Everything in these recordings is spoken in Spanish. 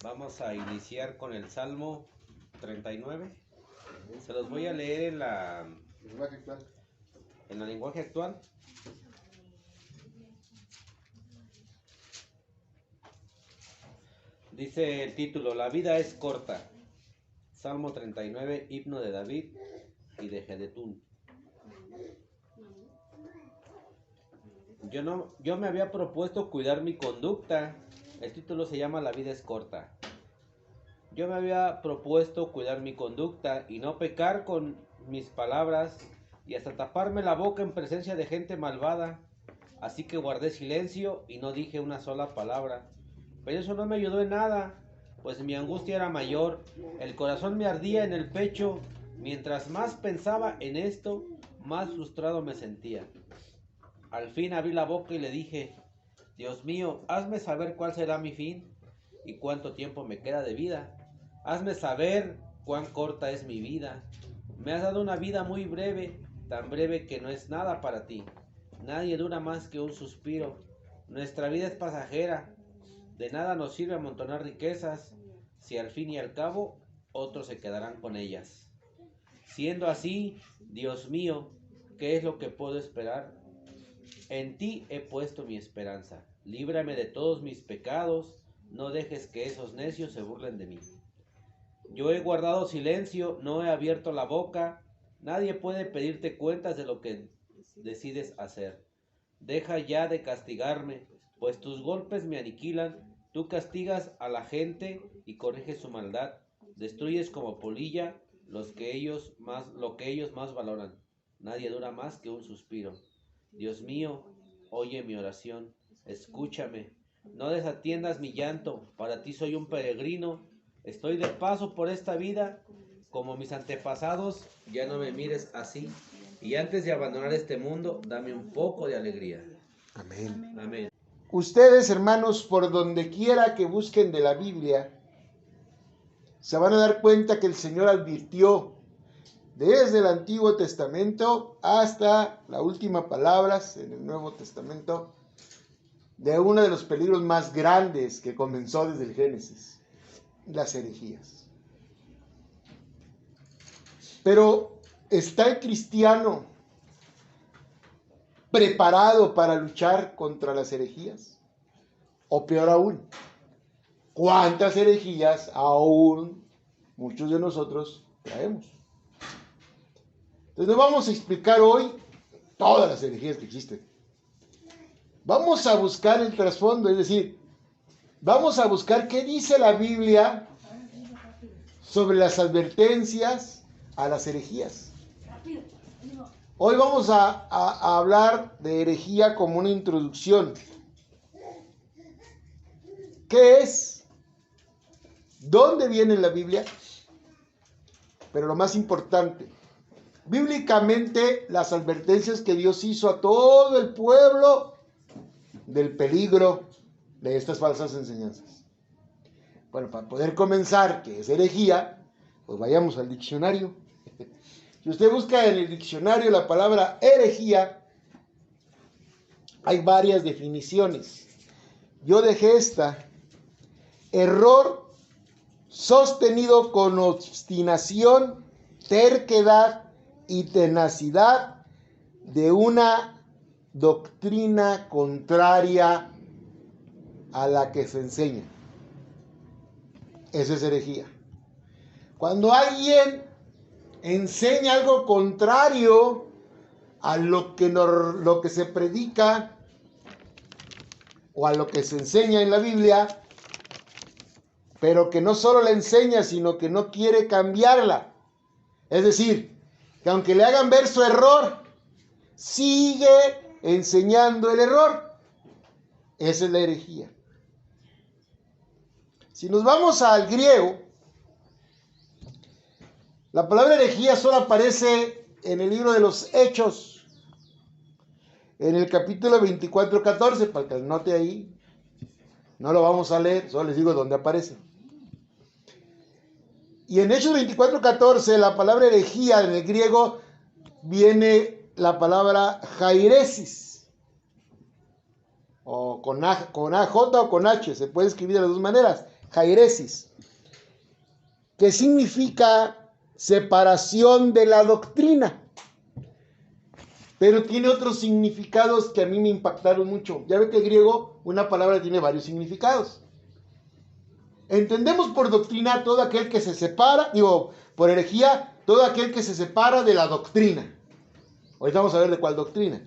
Vamos a iniciar con el Salmo 39. Se los voy a leer en la lenguaje actual. Dice el título: La vida es corta. Salmo 39, himno de David y de Jedutún. Yo me había propuesto cuidar mi conducta. El título se llama La vida es corta. Yo me había propuesto cuidar mi conducta y no pecar con mis palabras y hasta taparme la boca en presencia de gente malvada. Así que guardé silencio y no dije una sola palabra. Pero eso no me ayudó en nada, pues mi angustia era mayor, el corazón me ardía en el pecho. Mientras más pensaba en esto, más frustrado me sentía. Al fin abrí la boca y le dije: Dios mío, hazme saber cuál será mi fin y cuánto tiempo me queda de vida. Hazme saber cuán corta es mi vida. Me has dado una vida muy breve, tan breve que no es nada para ti. Nadie dura más que un suspiro. Nuestra vida es pasajera. De nada nos sirve amontonar riquezas, si al fin y al cabo otros se quedarán con ellas. Siendo así, Dios mío, ¿qué es lo que puedo esperar? En ti he puesto mi esperanza. Líbrame de todos mis pecados, no dejes que esos necios se burlen de mí. Yo he guardado silencio, no he abierto la boca. Nadie puede pedirte cuentas de lo que decides hacer. Deja ya de castigarme, pues tus golpes me aniquilan. Tú castigas a la gente y corriges su maldad. Destruyes como polilla lo que ellos más valoran. Nadie dura más que un suspiro. Dios mío, oye mi oración, escúchame. No desatiendas mi llanto, para ti soy un peregrino. Estoy de paso por esta vida, como mis antepasados. Ya no me mires así. Y antes de abandonar este mundo, dame un poco de alegría. Amén. Amén. Ustedes, hermanos, por donde quiera que busquen de la Biblia, se van a dar cuenta que el Señor advirtió desde el Antiguo Testamento hasta las últimas palabras en el Nuevo Testamento de uno de los peligros más grandes que comenzó desde el Génesis: las herejías. Pero ¿está el cristiano preparado para luchar contra las herejías? O peor aún, ¿cuántas herejías aún muchos de nosotros traemos? Entonces no vamos a explicar hoy todas las herejías que existen. Vamos a buscar el trasfondo, es decir, vamos a buscar qué dice la Biblia sobre las advertencias a las herejías. Hoy vamos a hablar de herejía como una introducción. ¿Qué es? ¿Dónde viene en la Biblia? Pero lo más importante, bíblicamente, las advertencias que Dios hizo a todo el pueblo del peligro de estas falsas enseñanzas. Bueno, para poder comenzar, ¿qué es herejía? Pues vayamos al diccionario. Si usted busca en el diccionario la palabra herejía, hay varias definiciones. Yo dejé esta: error sostenido con obstinación, terquedad y tenacidad de una doctrina contraria a la que se enseña. Eso es herejía. Cuando alguien enseña algo contrario a lo que se predica o a lo que se enseña en la Biblia, pero que no solo la enseña, sino que no quiere cambiarla. Es decir, que aunque le hagan ver su error, sigue enseñando el error. Esa es la herejía. Si nos vamos al griego, la palabra herejía solo aparece en el libro de los Hechos, en el capítulo 24:14, para que note ahí. No lo vamos a leer, solo les digo dónde aparece. Y en Hechos 24:14, la palabra herejía en el griego viene la palabra jairesis, o con AJ o con H, se puede escribir de las dos maneras, jairesis, que significa separación de la doctrina. Pero tiene otros significados que a mí me impactaron mucho. Ya ve que el griego, una palabra tiene varios significados. Entendemos por doctrina todo aquel que se separa, por herejía, todo aquel que se separa de la doctrina. Ahorita vamos a ver de cuál doctrina.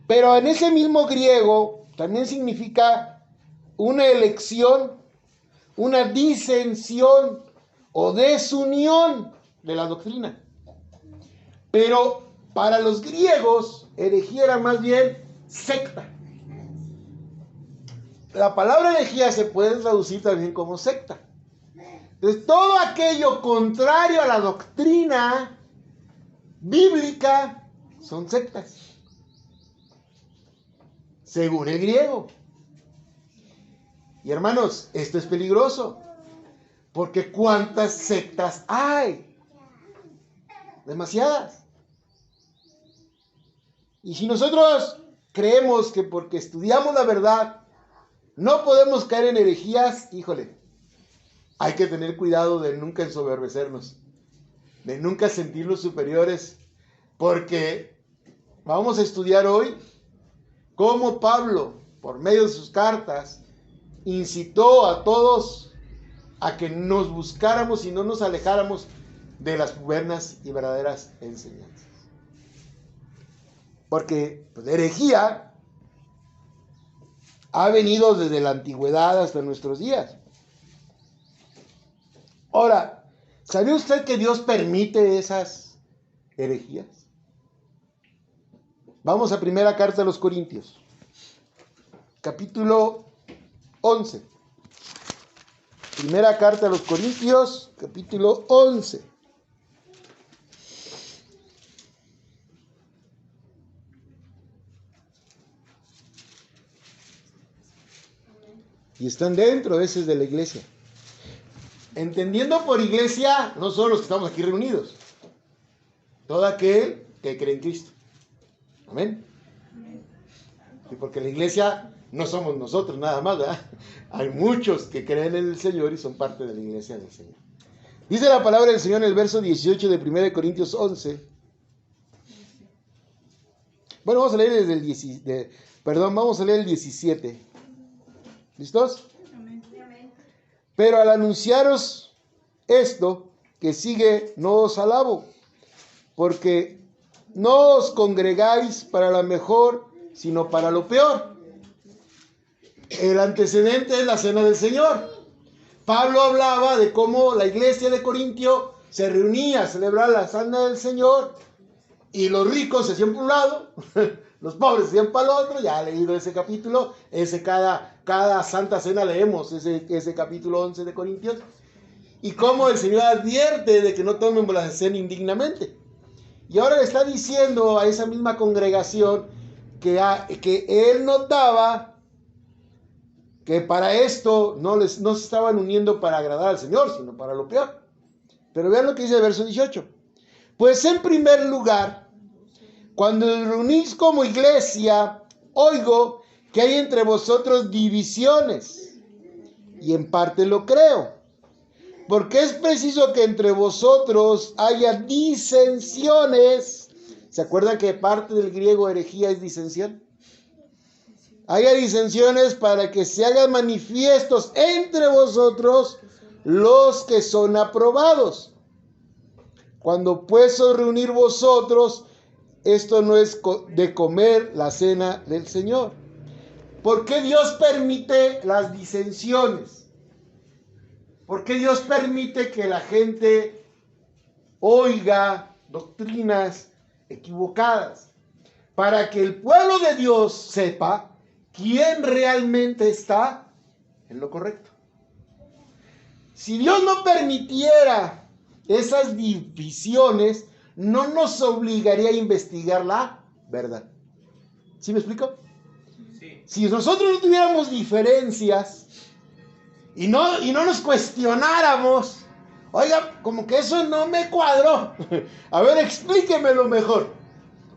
Pero en ese mismo griego también significa una elección, una disensión o desunión de la doctrina. Pero para los griegos, herejía era más bien secta. La palabra herejía se puede traducir también como secta. Entonces, todo aquello contrario a la doctrina bíblica son sectas, según el griego. Y hermanos, esto es peligroso, porque ¿cuántas sectas hay? Demasiadas. Y si nosotros creemos que porque estudiamos la verdad no podemos caer en herejías, híjole, hay que tener cuidado de nunca ensoberbecernos, de nunca sentirnos superiores, porque vamos a estudiar hoy cómo Pablo, por medio de sus cartas, incitó a todos a que nos buscáramos y no nos alejáramos de las buenas y verdaderas enseñanzas. Porque pues, herejía ha venido desde la antigüedad hasta nuestros días. Ahora, ¿sabía usted que Dios permite esas herejías? Vamos a primera carta a los Corintios, capítulo 11. Primera carta a los Corintios, capítulo 11. Y están dentro, ese es de la iglesia. Entendiendo por iglesia, no solo los que estamos aquí reunidos, todo aquel que cree en Cristo. Amén. Y porque la iglesia no somos nosotros nada más, ¿verdad? Hay muchos que creen en el Señor y son parte de la iglesia del Señor. Dice la palabra del Señor en el verso 18 de 1 Corintios 11. Bueno, vamos a leer desde el vamos a leer el 17. ¿Listos? Amén. Pero al anunciaros esto que sigue, no os alabo, porque no os congregáis para la mejor, sino para lo peor. El antecedente es la cena del Señor. Pablo hablaba de cómo la iglesia de Corintio se reunía a celebrar la cena del Señor y los ricos se hacían por un lado, los pobres se hacían para el otro. Ya he leído ese capítulo, cada Santa Cena leemos ese capítulo 11 de Corintios, y cómo el Señor advierte de que no tomen la cena indignamente. Y ahora le está diciendo a esa misma congregación que él notaba que para esto no se estaban uniendo para agradar al Señor, sino para lo peor. Pero vean lo que dice el verso 18. Pues en primer lugar, cuando os reunís como iglesia, oigo que hay entre vosotros divisiones, y en parte lo creo, porque es preciso que entre vosotros haya disensiones. ¿Se acuerdan que parte del griego herejía es disensión? Haya disensiones para que se hagan manifiestos entre vosotros los que son aprobados. Cuando pues os reunir vosotros, esto no es de comer la cena del Señor. ¿Por qué Dios permite las disensiones? ¿Por qué Dios permite que la gente oiga doctrinas equivocadas? Para que el pueblo de Dios sepa quién realmente está en lo correcto. Si Dios no permitiera esas divisiones, no nos obligaría a investigar la verdad. ¿Sí me explico? Sí. Si nosotros no tuviéramos diferencias y no nos cuestionáramos, oiga, como que eso no me cuadró. A ver, explíquemelo mejor.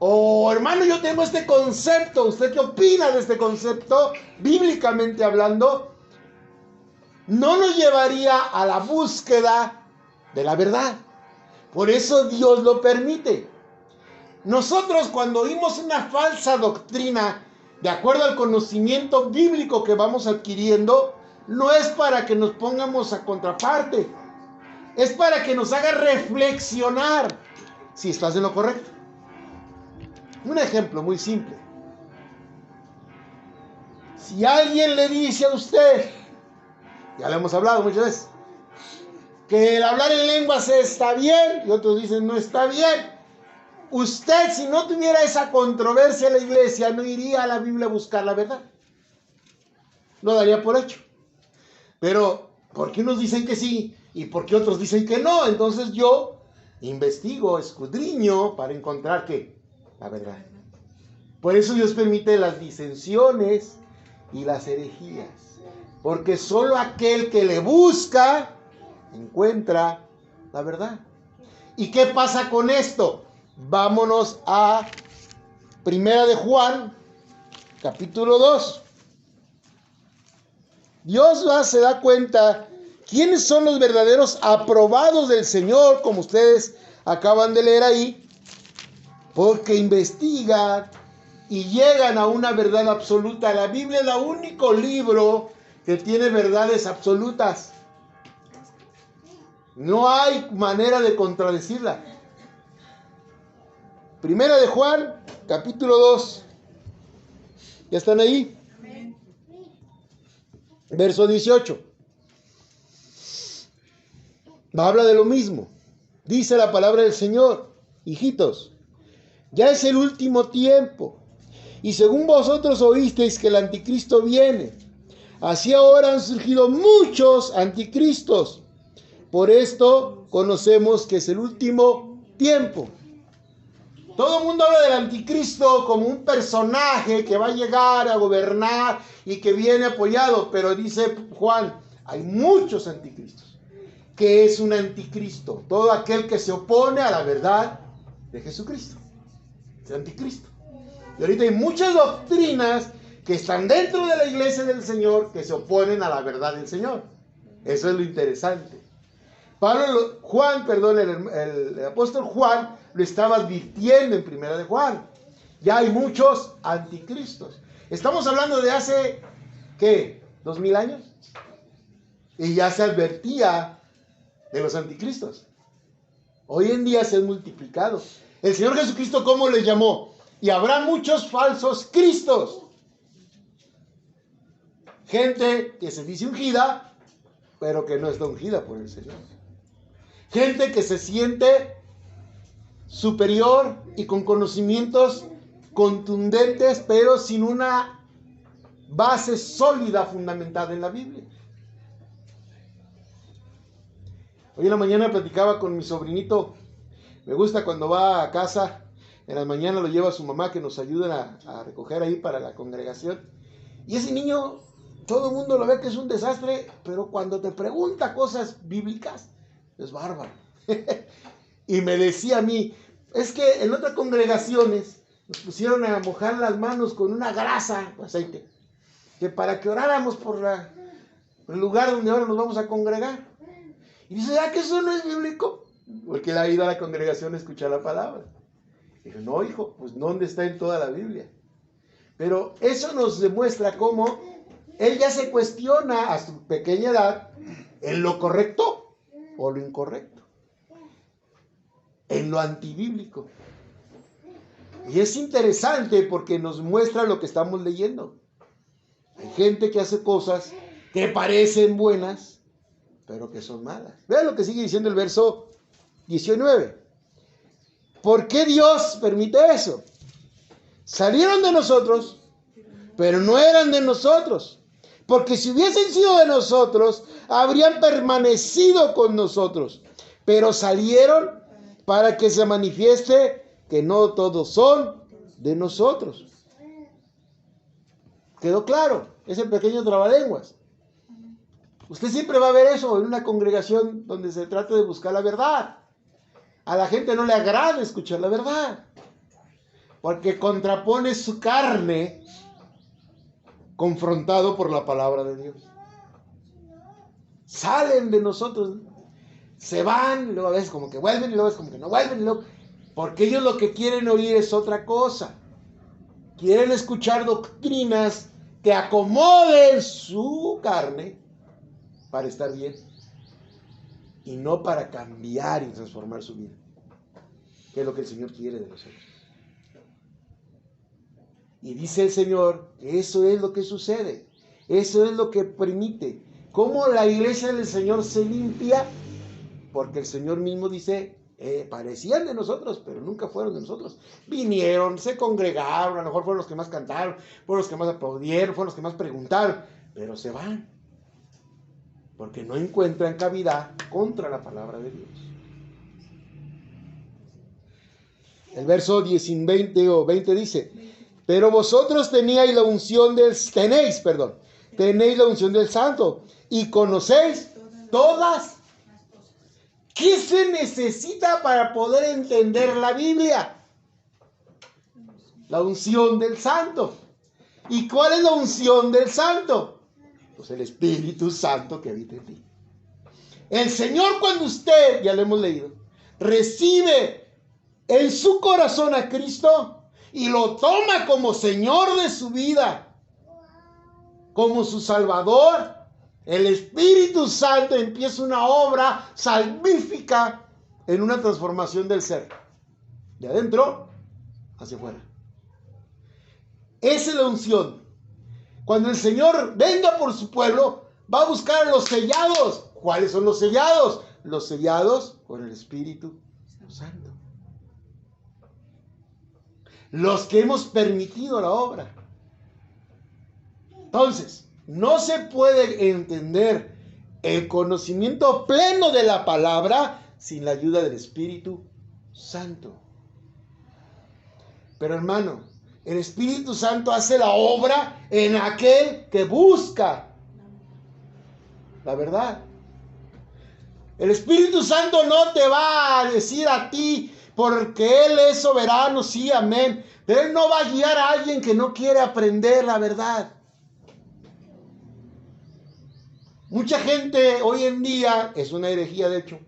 O hermano, yo tengo este concepto. ¿Usted qué opina de este concepto? Bíblicamente hablando, no nos llevaría a la búsqueda de la verdad. Por eso Dios lo permite. Nosotros cuando oímos una falsa doctrina, de acuerdo al conocimiento bíblico que vamos adquiriendo, no es para que nos pongamos a contraparte, es para que nos haga reflexionar si estás en lo correcto. Un ejemplo muy simple. Si alguien le dice a usted, ya lo hemos hablado muchas veces, que el hablar en lenguas está bien, y otros dicen no está bien, usted, si no tuviera esa controversia en la iglesia, no iría a la Biblia a buscar la verdad. Lo daría por hecho. Pero, ¿por qué unos dicen que sí y por qué otros dicen que no? Entonces yo investigo, escudriño para encontrar ¿qué? La verdad. Por eso Dios permite las disensiones y las herejías. Porque solo aquel que le busca encuentra la verdad. ¿Y qué pasa con esto? Vámonos a Primera de Juan, capítulo 2. Dios se da cuenta quiénes son los verdaderos aprobados del Señor, como ustedes acaban de leer ahí, porque investigan y llegan a una verdad absoluta. La Biblia es el único libro que tiene verdades absolutas. No hay manera de contradecirla. Primera de Juan, capítulo 2. ¿Ya están ahí? Verso 18. Habla de lo mismo. Dice la palabra del Señor: hijitos, ya es el último tiempo. Y según vosotros oísteis que el anticristo viene, así ahora han surgido muchos anticristos. Por esto conocemos que es el último tiempo. Todo el mundo habla del anticristo como un personaje que va a llegar a gobernar y que viene apoyado. Pero dice Juan, hay muchos anticristos. ¿Qué es un anticristo? Todo aquel que se opone a la verdad de Jesucristo. Es el anticristo. Y ahorita hay muchas doctrinas que están dentro de la iglesia del Señor que se oponen a la verdad del Señor. Eso es lo interesante. El apóstol Juan lo estaba advirtiendo en Primera de Juan. Ya hay muchos anticristos. Estamos hablando de hace, ¿qué? ¿2000 años? Y ya se advertía de los anticristos. Hoy en día se han multiplicado. El Señor Jesucristo, ¿cómo les llamó? Y habrá muchos falsos cristos. Gente que se dice ungida, pero que no está ungida por el Señor. Gente que se siente superior y con conocimientos contundentes, pero sin una base sólida fundamentada en la Biblia. Hoy en la mañana platicaba con mi sobrinito. Me gusta cuando va a casa, en la mañana lo lleva a su mamá que nos ayuden a recoger ahí para la congregación. Y ese niño, todo el mundo lo ve que es un desastre, pero cuando te pregunta cosas bíblicas, es bárbaro. Y me decía a mí, es que en otras congregaciones nos pusieron a mojar las manos con una grasa o aceite, que para que oráramos por el lugar donde ahora nos vamos a congregar. Y dice, ¿ya que eso no es bíblico? Porque él ha ido a la congregación a escuchar la palabra. Y dije, no, hijo, pues ¿dónde está en toda la Biblia? Pero eso nos demuestra cómo él ya se cuestiona a su pequeña edad en lo correcto o lo incorrecto, en lo antibíblico. Y es interesante porque nos muestra lo que estamos leyendo. Hay gente que hace cosas que parecen buenas, pero que son malas. Vean lo que sigue diciendo el verso 19. ¿Por qué Dios permite eso? Salieron de nosotros, pero no eran de nosotros. Porque si hubiesen sido de nosotros, habrían permanecido con nosotros. Pero salieron para que se manifieste que no todos son de nosotros. ¿Quedó claro? Es el pequeño trabalenguas. Usted siempre va a ver eso en una congregación donde se trata de buscar la verdad. A la gente no le agrada escuchar la verdad, porque contrapone su carne confrontado por la palabra de Dios. salen de nosotros, se van, y luego a veces como que vuelven, y luego es como que no vuelven, y luego, porque ellos lo que quieren oír es otra cosa. Quieren escuchar doctrinas que acomoden su carne para estar bien y no para cambiar y transformar su vida, que es lo que el Señor quiere de nosotros. Y dice el Señor, eso es lo que sucede, eso es lo que permite. ¿Cómo la iglesia del Señor se limpia? Porque el Señor mismo dice, parecían de nosotros, pero nunca fueron de nosotros. Vinieron, se congregaron, a lo mejor fueron los que más cantaron, fueron los que más aplaudieron, fueron los que más preguntaron, pero se van, porque no encuentran cavidad contra la palabra de Dios. El verso 20 o 20 dice, pero vosotros tenéis la unción del Santo y conocéis todas. ¿Qué se necesita para poder entender la Biblia? La unción del Santo. ¿Y cuál es la unción del Santo? Pues el Espíritu Santo que habita en ti. El Señor, cuando usted, ya lo hemos leído, recibe en su corazón a Cristo y lo toma como Señor de su vida, como su Salvador, el Espíritu Santo empieza una obra salvífica en una transformación del ser, de adentro hacia afuera. Esa es la unción. Cuando el Señor venga por su pueblo, va a buscar a los sellados. ¿Cuáles son los sellados? Los sellados por el Espíritu Santo. Los que hemos permitido la obra. Entonces, no se puede entender el conocimiento pleno de la palabra sin la ayuda del Espíritu Santo. Pero hermano, el Espíritu Santo hace la obra en aquel que busca la verdad. El Espíritu Santo no te va a decir a ti, porque Él es soberano, sí, amén. Pero Él no va a guiar a alguien que no quiere aprender la verdad. Mucha gente hoy en día, es una herejía de hecho,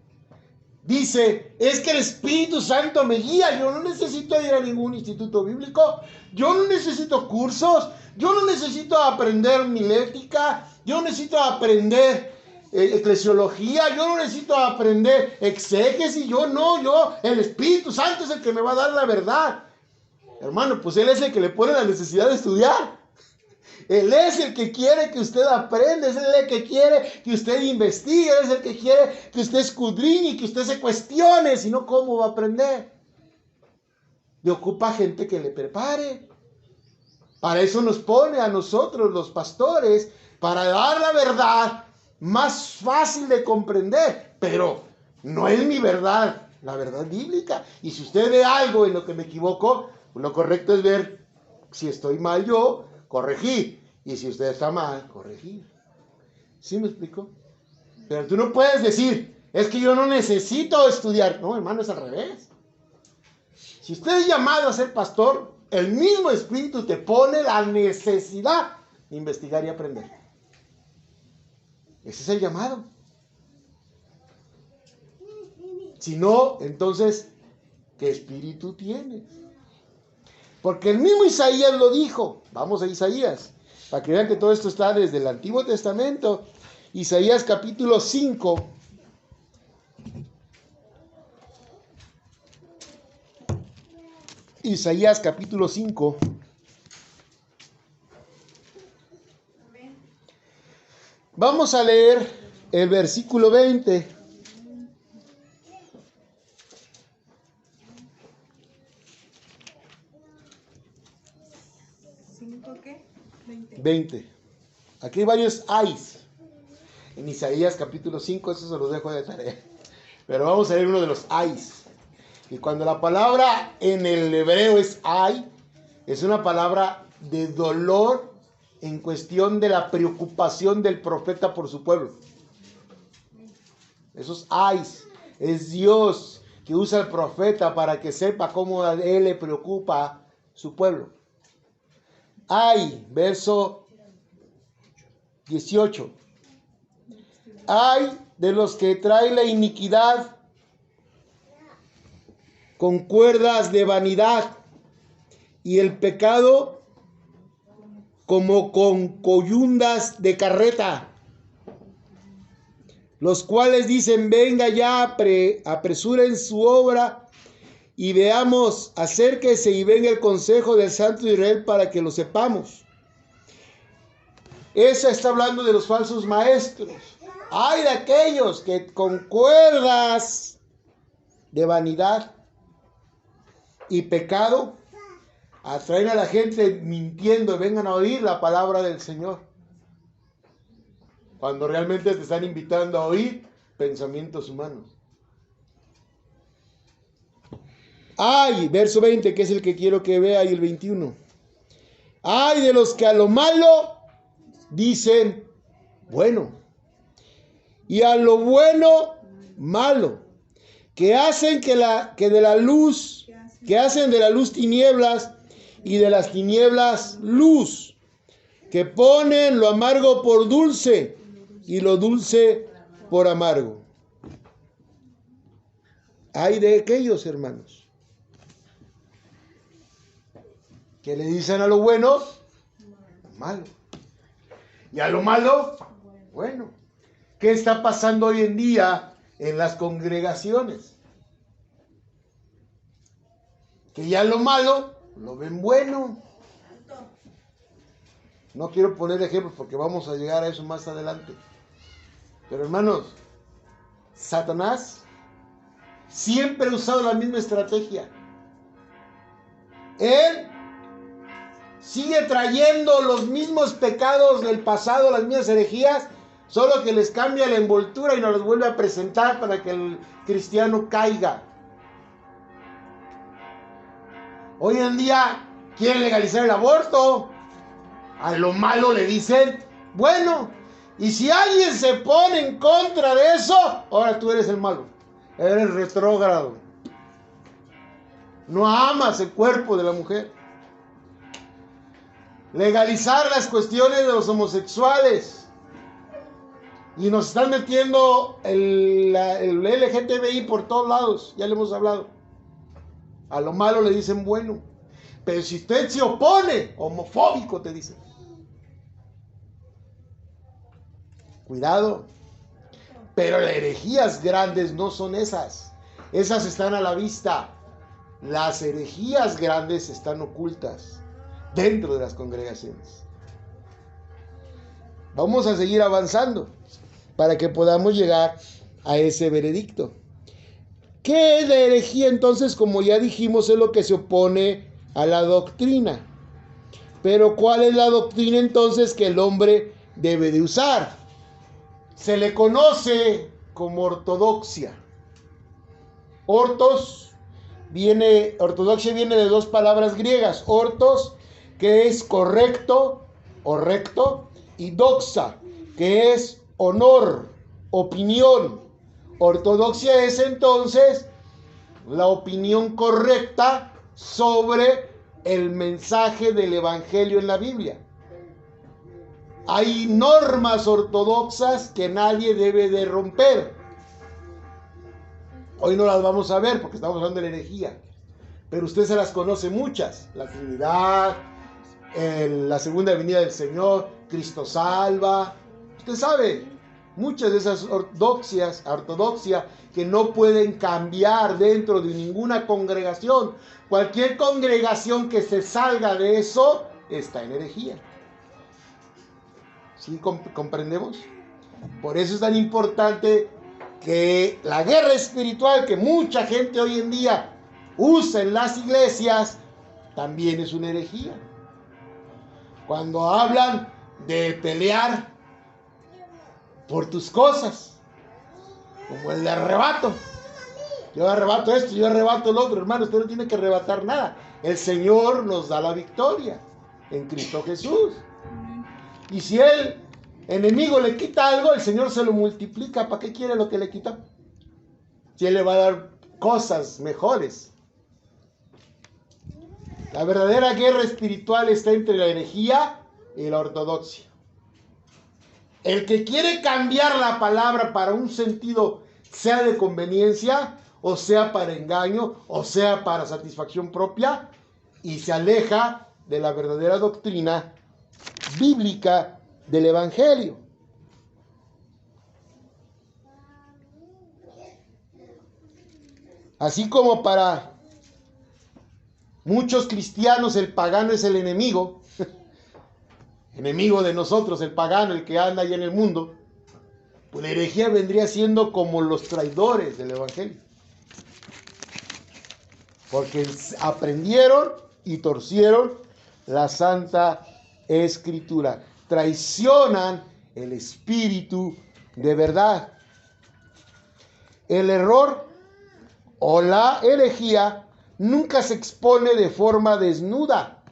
dice, es que el Espíritu Santo me guía, yo no necesito ir a ningún instituto bíblico, yo no necesito cursos, yo no necesito aprender milética, yo no necesito aprender eclesiología, yo no necesito aprender exégesis, el Espíritu Santo es el que me va a dar la verdad. Hermano, pues Él es el que le pone la necesidad de estudiar. Él es el que quiere que usted aprenda, es el que quiere que usted investigue, es el que quiere que usted escudriñe, que usted se cuestione, si no, ¿cómo va a aprender? Y ocupa gente que le prepare. Para eso nos pone a nosotros, los pastores, para dar la verdad más fácil de comprender, pero no es mi verdad, la verdad bíblica. Y si usted ve algo en lo que me equivoco, lo correcto es ver si estoy mal yo, corregir. Y si usted está mal, corregir. ¿Sí me explico? Pero tú no puedes decir, es que yo no necesito estudiar. No, hermano, es al revés. Si usted es llamado a ser pastor, el mismo Espíritu te pone la necesidad de investigar y aprender. Ese es el llamado. Si no, entonces, ¿qué espíritu tienes? Porque el mismo Isaías lo dijo. Vamos a Isaías, para que vean que todo esto está desde el Antiguo Testamento. Isaías capítulo 5. Isaías capítulo 5. Vamos a leer el versículo 20. ¿5 qué? 20. Aquí hay varios ayes en Isaías capítulo 5, eso se los dejo de tarea. Pero vamos a leer uno de los ayes. Y cuando la palabra en el hebreo es ay, es una palabra de dolor en cuestión de la preocupación del profeta por su pueblo. Esos ayes, es Dios que usa al profeta para que sepa cómo a él le preocupa su pueblo. Ay, verso 18. Ay de los que traen la iniquidad con cuerdas de vanidad y el pecado como con coyundas de carreta, los cuales dicen, venga ya, apresuren su obra y veamos, acérquese y venga el consejo del Santo de Israel para que lo sepamos. Esa está hablando de los falsos maestros. Hay de aquellos que con cuerdas de vanidad y pecado atraen a la gente mintiendo y vengan a oír la palabra del Señor, cuando realmente te están invitando a oír pensamientos humanos. Ay, verso 20, que es el que quiero que vea, y el 21. Ay de los que a lo malo dicen bueno, y a lo bueno malo, que hacen que de la luz, que hacen de la luz tinieblas y de las tinieblas luz, que ponen lo amargo por dulce y lo dulce por amargo. Ay de aquellos, hermanos, que le dicen a lo bueno malo y a lo malo bueno. ¿Qué está pasando hoy en día en las congregaciones? Que ya lo malo lo ven bueno. No quiero poner ejemplos porque vamos a llegar a eso más adelante. Pero hermanos, Satanás siempre ha usado la misma estrategia. Él sigue trayendo los mismos pecados del pasado, las mismas herejías, solo que les cambia la envoltura y nos los vuelve a presentar para que el cristiano caiga. Hoy en día quieren legalizar el aborto. A lo malo le dicen bueno. Y si alguien se pone en contra de eso, ahora tú eres el malo. Eres retrógrado. No amas el cuerpo de la mujer. Legalizar las cuestiones de los homosexuales. Y nos están metiendo el LGTBI por todos lados. Ya le hemos hablado. A lo malo le dicen bueno. Pero si usted se opone, homofóbico te dicen. Cuidado. Pero las herejías grandes no son esas. Esas están a la vista. Las herejías grandes están ocultas dentro de las congregaciones. Vamos a seguir avanzando para que podamos llegar a ese veredicto. ¿Qué es la herejía entonces? Como ya dijimos, es lo que se opone a la doctrina. Pero ¿cuál es la doctrina entonces que el hombre debe de usar? Se le conoce como ortodoxia. Ortodoxia viene de dos palabras griegas. Ortos, que es correcto o recto, y doxa, que es honor, opinión. Ortodoxia es entonces la opinión correcta sobre el mensaje del evangelio en la Biblia. Hay normas ortodoxas que nadie debe de romper. Hoy no las vamos a ver porque estamos hablando de la herejía, pero usted se las conoce muchas. La Trinidad, la segunda venida del Señor, Cristo salva. Usted sabe, muchas de esas ortodoxia que no pueden cambiar dentro de ninguna congregación. Cualquier congregación que se salga de eso está en herejía. ¿Sí comprendemos? Por eso es tan importante que la guerra espiritual que mucha gente hoy en día usa en las iglesias también es una herejía. Cuando hablan de pelear por tus cosas, como el de arrebato. Yo arrebato esto, yo arrebato lo otro. Hermano, usted no tiene que arrebatar nada. El Señor nos da la victoria en Cristo Jesús. Y si el enemigo le quita algo, el Señor se lo multiplica. ¿Para qué quiere lo que le quita? Si Él le va a dar cosas mejores. La verdadera guerra espiritual está entre la herejía y la ortodoxia. El que quiere cambiar la palabra para un sentido, sea de conveniencia, o sea para engaño, o sea para satisfacción propia, y se aleja de la verdadera doctrina bíblica del Evangelio. Así como para muchos cristianos el pagano es el enemigo, enemigo de nosotros, el pagano, el que anda ahí en el mundo, pues la herejía vendría siendo como los traidores del Evangelio. Porque aprendieron y torcieron la Santa Escritura. Traicionan el espíritu de verdad. El error o la herejía nunca se expone de forma desnuda.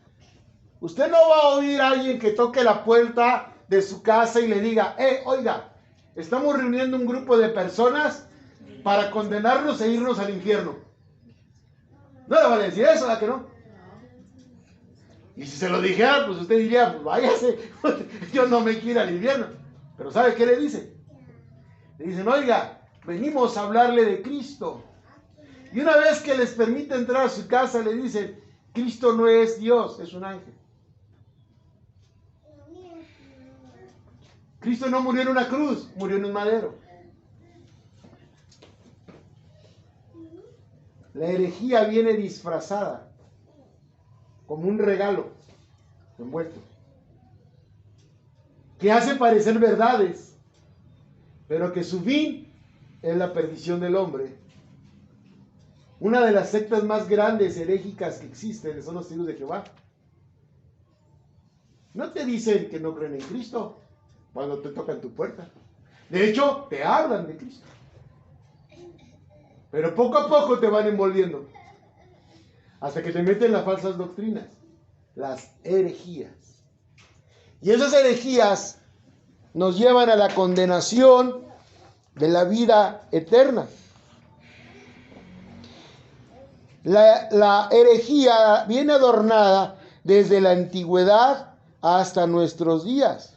Usted no va a oír a alguien que toque la puerta de su casa y le diga, oiga, estamos reuniendo un grupo de personas para condenarnos e irnos al infierno. No le van a decir eso, ¿verdad que no? Y si se lo dijera, pues usted diría, pues váyase, yo no me quiero ir al infierno. Pero ¿sabe qué le dicen? Le dicen, oiga, venimos a hablarle de Cristo. Y una vez que les permite entrar a su casa, le dicen, Cristo no es Dios, es un ángel. Cristo no murió en una cruz, murió en un madero. La herejía viene disfrazada, como un regalo envuelto, que hace parecer verdades, pero que su fin es la perdición del hombre. Una de las sectas más grandes herégicas que existen son los testigos de Jehová. No te dicen que no creen en Cristo cuando te tocan tu puerta. De hecho, te hablan de Cristo. Pero poco a poco te van envolviendo. Hasta que te meten las falsas doctrinas. Las herejías. Y esas herejías nos llevan a la condenación de la vida eterna. La herejía viene adornada desde la antigüedad hasta nuestros días.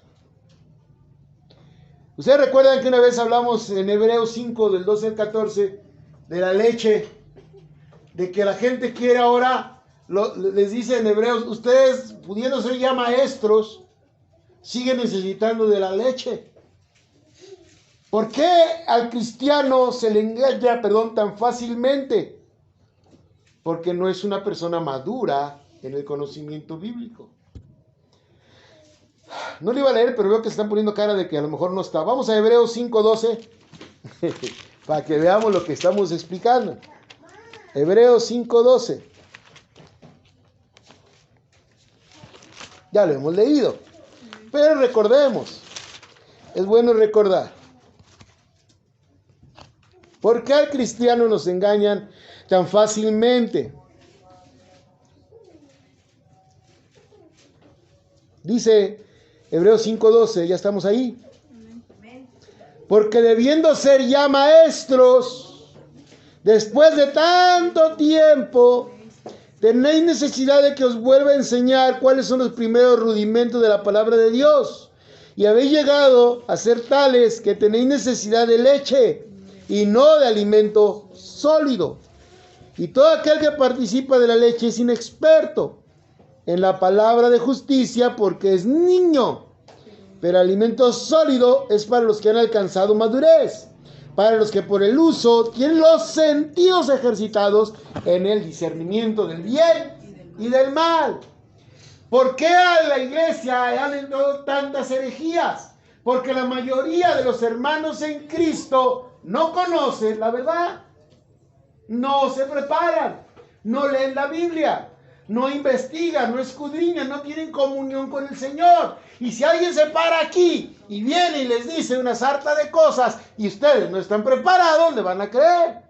Ustedes recuerdan que una vez hablamos en Hebreos 5, del 12 al 14, de la leche, de que la gente quiere ahora, les dice en Hebreos, ustedes pudiendo ser ya maestros, siguen necesitando de la leche. ¿Por qué al cristiano se le engaña, tan fácilmente? Porque no es una persona madura en el conocimiento bíblico. No le iba a leer, pero veo que se están poniendo cara de que a lo mejor no está. Vamos a Hebreos 5:12 para que veamos lo que estamos explicando. Hebreos 5:12. Ya lo hemos leído, pero recordemos. Es bueno recordar. ¿Por qué al cristiano nos engañan tan fácilmente? Dice Hebreos 5:12, ya estamos ahí. Porque debiendo ser ya maestros, después de tanto tiempo, tenéis necesidad de que os vuelva a enseñar cuáles son los primeros rudimentos de la palabra de Dios. Y habéis llegado a ser tales que tenéis necesidad de leche y no de alimento sólido. Y todo aquel que participa de la leche es inexperto en la palabra de justicia porque es niño. Pero alimento sólido es para los que han alcanzado madurez, para los que por el uso tienen los sentidos ejercitados en el discernimiento del bien y del mal. ¿Por qué a la iglesia han entrado tantas herejías? Porque la mayoría de los hermanos en Cristo no conocen la verdad, no se preparan, no leen la Biblia, no investigan, no escudriñan, no tienen comunión con el Señor. Y si alguien se para aquí y viene y les dice una sarta de cosas y ustedes no están preparados, le van a creer.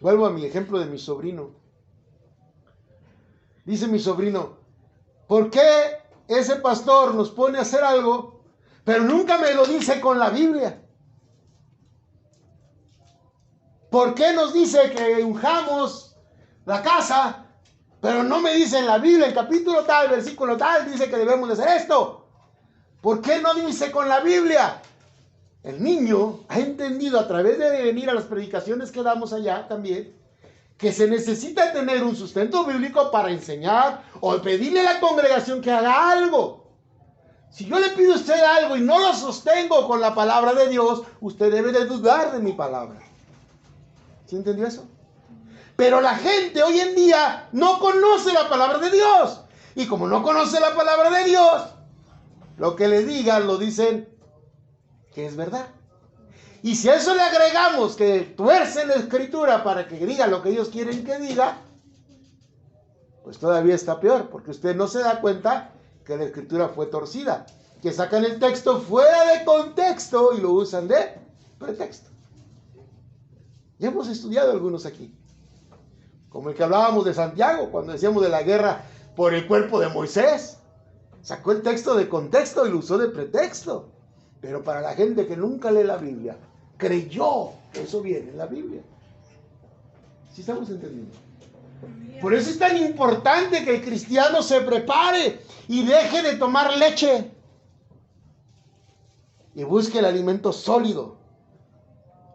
Vuelvo a mi ejemplo de mi sobrino. Dice mi sobrino, ¿por qué ese pastor nos pone a hacer algo, pero nunca me lo dice con la Biblia? ¿Por qué nos dice que unjamos la casa, Pero no me dice en la Biblia, el capítulo tal, versículo tal, dice que debemos de hacer esto. ¿Por qué no dice con la Biblia? El niño ha entendido a través de venir a las predicaciones que damos allá también, que se necesita tener un sustento bíblico para enseñar o pedirle a la congregación que haga algo. Si yo le pido a usted algo y no lo sostengo con la palabra de Dios, usted debe de dudar de mi palabra. ¿Sí entendió eso? Pero la gente hoy en día no conoce la palabra de Dios. Y como no conoce la palabra de Dios, lo que le digan lo dicen que es verdad. Y si a eso le agregamos que tuerce la escritura para que diga lo que ellos quieren que diga, pues todavía está peor, porque usted no se da cuenta que la escritura fue torcida, que sacan el texto fuera de contexto y lo usan de pretexto. Ya hemos estudiado algunos aquí, como el que hablábamos de Santiago, cuando decíamos de la guerra por el cuerpo de Moisés. Sacó el texto de contexto y lo usó de pretexto. Pero para la gente que nunca lee la Biblia, creyó que eso viene en la Biblia. ¿Sí estamos entendiendo? Por eso es tan importante que el cristiano se prepare y deje de tomar leche y busque el alimento sólido,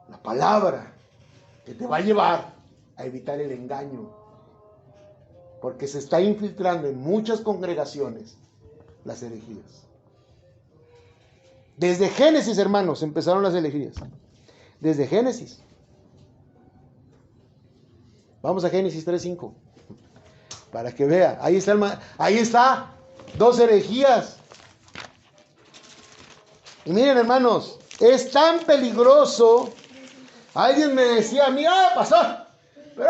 la palabra, que te va a llevar a evitar el engaño, porque se está infiltrando en muchas congregaciones las herejías. Desde Génesis, hermanos, empezaron las herejías. Desde Génesis. Vamos a Génesis 3:5. Para que vea. Ahí está. 2 herejías. Y miren, hermanos, es tan peligroso. Alguien me decía a mí, pastor, pero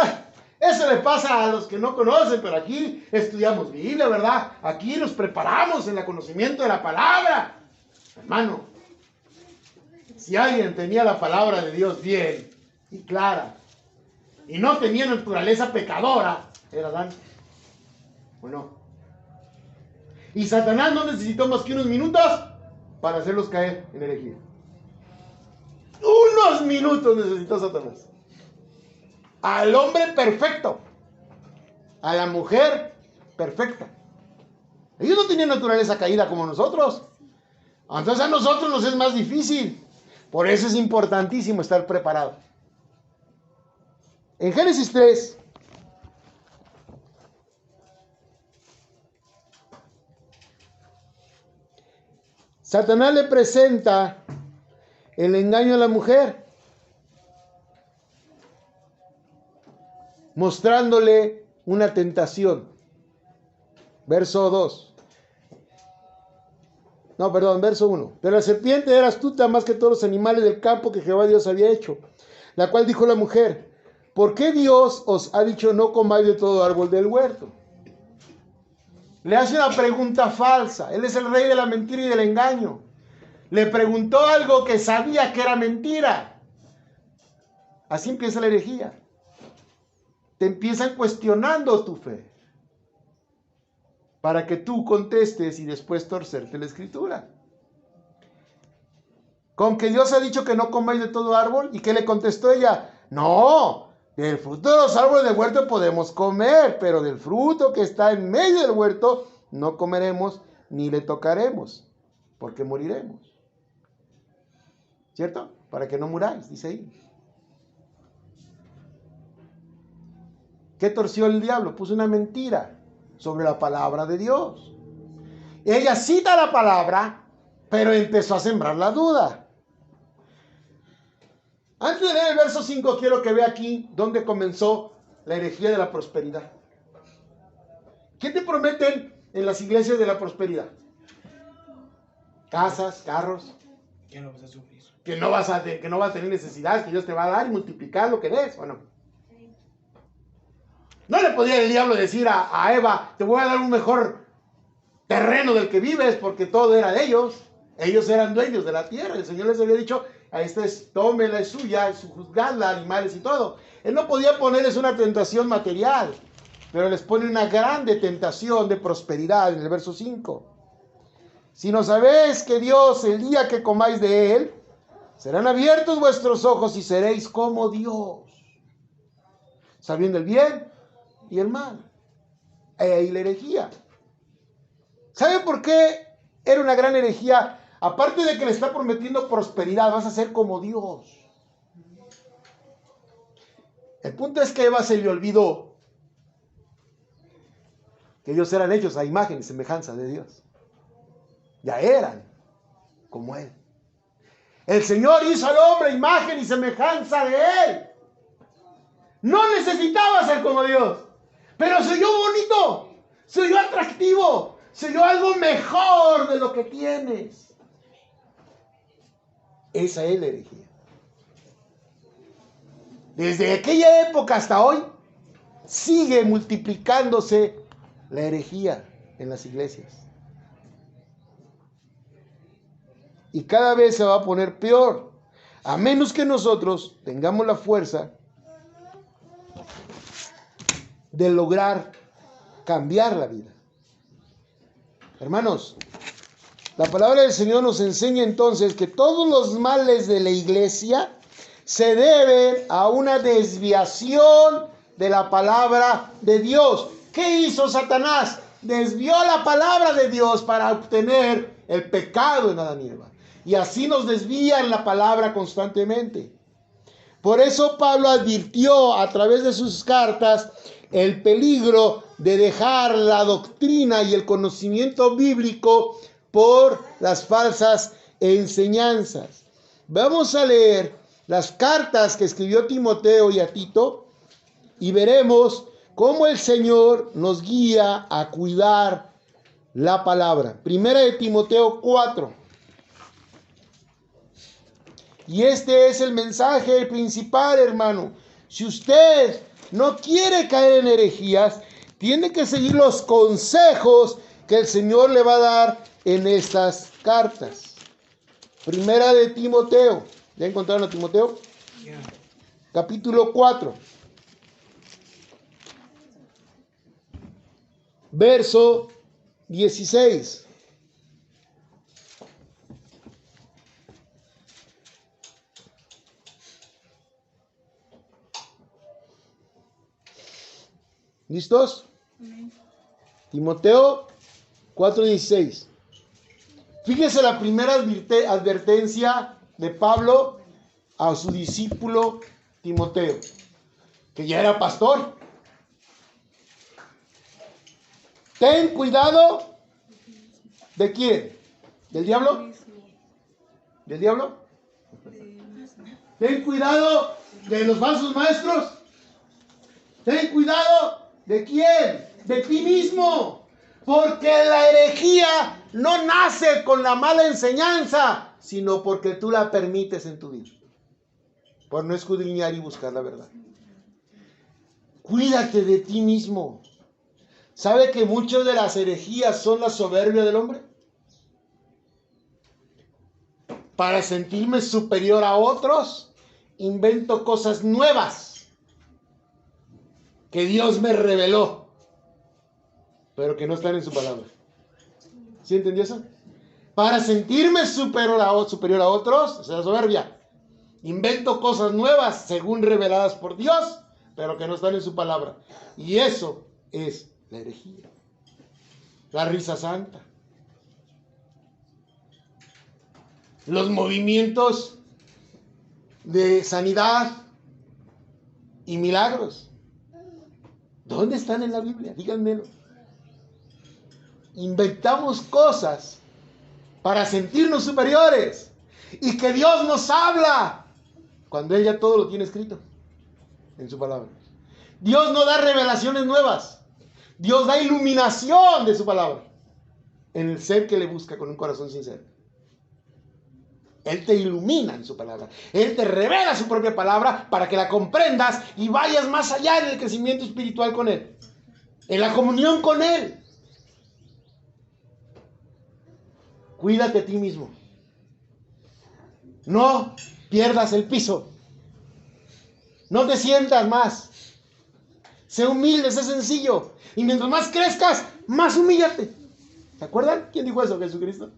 eso le pasa a los que no conocen, pero aquí estudiamos Biblia, ¿verdad? Aquí nos preparamos en el conocimiento de la palabra. Hermano, si alguien tenía la palabra de Dios bien y clara y no tenía naturaleza pecadora, era Adán. Bueno, y Satanás no necesitó más que unos minutos para hacerlos caer en herejía. Unos minutos necesitó Satanás. Al hombre perfecto, a la mujer perfecta. Ellos no tenían naturaleza caída como nosotros. Entonces a nosotros nos es más difícil. Por eso es importantísimo estar preparado. En Génesis 3, Satanás le presenta el engaño a la mujer, mostrándole una tentación. Verso 2. No, perdón, verso 1. Pero la serpiente era astuta más que todos los animales del campo que Jehová Dios había hecho, la cual dijo la mujer: ¿por qué Dios os ha dicho no comáis de todo árbol del huerto? Le hace una pregunta falsa. Él es el rey de la mentira y del engaño. Le preguntó algo que sabía que era mentira. Así empieza la herejía. Te empiezan cuestionando tu fe, para que tú contestes y después torcerte la escritura. Con que Dios ha dicho que no comáis de todo árbol. ¿Y qué le contestó ella? No, del fruto de los árboles del huerto podemos comer, pero del fruto que está en medio del huerto no comeremos ni le tocaremos, porque moriremos. ¿Cierto? Para que no muráis, dice ahí. ¿Qué torció el diablo? Puso una mentira sobre la palabra de Dios. Ella cita la palabra, pero empezó a sembrar la duda. Antes de leer el verso 5, quiero que vea aquí dónde comenzó la herejía de la prosperidad. ¿Qué te prometen en las iglesias de la prosperidad? Casas, carros. Que no vas a sufrir. Que no vas a tener necesidades, que Dios te va a dar y multiplicar lo que des, ¿o no? No le podía el diablo decir a Eva: te voy a dar un mejor terreno del que vives, porque todo era de ellos. Ellos eran dueños de la tierra. El Señor les había dicho: a esta es, tómela, es suya, juzgadla, animales y todo. Él no podía ponerles una tentación material, pero les pone una grande tentación de prosperidad en el verso 5. Si no sabéis que Dios, el día que comáis de él, serán abiertos vuestros ojos y seréis como Dios, sabiendo el bien y el mal. ahí la herejía. ¿Sabe por qué era una gran herejía? Aparte de que le está prometiendo prosperidad, vas a ser como Dios. El punto es que a Eva se le olvidó que ellos eran hechos a imagen y semejanza de Dios. Ya eran como Él. El Señor hizo al hombre imagen y semejanza de Él. No necesitaba ser como Dios, pero se oyó bonito, se oyó atractivo, se oyó algo mejor de lo que tienes. Esa es la herejía. Desde aquella época hasta hoy sigue multiplicándose la herejía en las iglesias. Y cada vez se va a poner peor, a menos que nosotros tengamos la fuerza de lograr cambiar la vida. Hermanos, la palabra del Señor nos enseña entonces que todos los males de la iglesia se deben a una desviación de la palabra de Dios. ¿Qué hizo Satanás? Desvió la palabra de Dios para obtener el pecado en Adán y Eva. Y así nos desvían la palabra constantemente. Por eso Pablo advirtió a través de sus cartas el peligro de dejar la doctrina y el conocimiento bíblico por las falsas enseñanzas. Vamos a leer las cartas que escribió Timoteo y a Tito y veremos cómo el Señor nos guía a cuidar la palabra. Primera de Timoteo 4. Y este es el mensaje principal, hermano. Si usted no quiere caer en herejías, tiene que seguir los consejos que el Señor le va a dar en estas cartas. Primera de Timoteo. ¿Ya encontraron a Timoteo? Yeah. Capítulo 4. Verso 16. ¿Listos? Amén. Timoteo 4:16. Fíjese la primera advertencia de Pablo a su discípulo Timoteo, que ya era pastor. Ten cuidado. ¿De quién? ¿Del diablo? ¿Del diablo? Ten cuidado de los falsos maestros. Ten cuidado. ¿De quién? De ti mismo. Porque la herejía no nace con la mala enseñanza, sino porque tú la permites en tu vida. Por no escudriñar y buscar la verdad. Cuídate de ti mismo. ¿Sabe que muchas de las herejías son la soberbia del hombre? Para sentirme superior a otros, invento cosas nuevas que Dios me reveló, pero que no están en su palabra. ¿Sí entendió eso? Para sentirme superior a otros, o sea, soberbia, invento cosas nuevas según reveladas por Dios, pero que no están en su palabra. Y eso es la herejía. La risa santa. Los movimientos de sanidad y milagros. ¿Dónde están en la Biblia? Díganmelo. Inventamos cosas para sentirnos superiores y que Dios nos habla cuando Él ya todo lo tiene escrito en su palabra. Dios no da revelaciones nuevas. Dios da iluminación de su palabra en el ser que le busca con un corazón sincero. Él te ilumina en su palabra. Él te revela su propia palabra para que la comprendas y vayas más allá en el crecimiento espiritual con Él. En la comunión con Él. Cuídate a ti mismo. No pierdas el piso. No te sientas más. Sé humilde, sé sencillo. Y mientras más crezcas, más humíllate. ¿Se acuerdan? ¿Quién dijo eso? Jesucristo.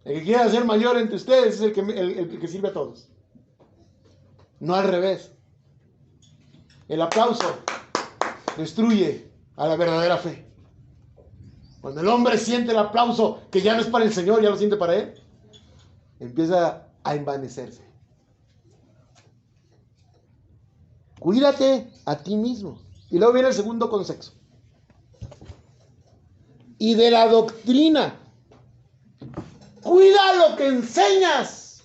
El que quiera ser mayor entre ustedes es el que sirve a todos. No al revés. El aplauso destruye a la verdadera fe. Cuando el hombre siente el aplauso que ya no es para el Señor, ya lo siente para él, empieza a envanecerse. Cuídate a ti mismo. Y luego viene el segundo consejo. Y de la doctrina. Cuida lo que enseñas,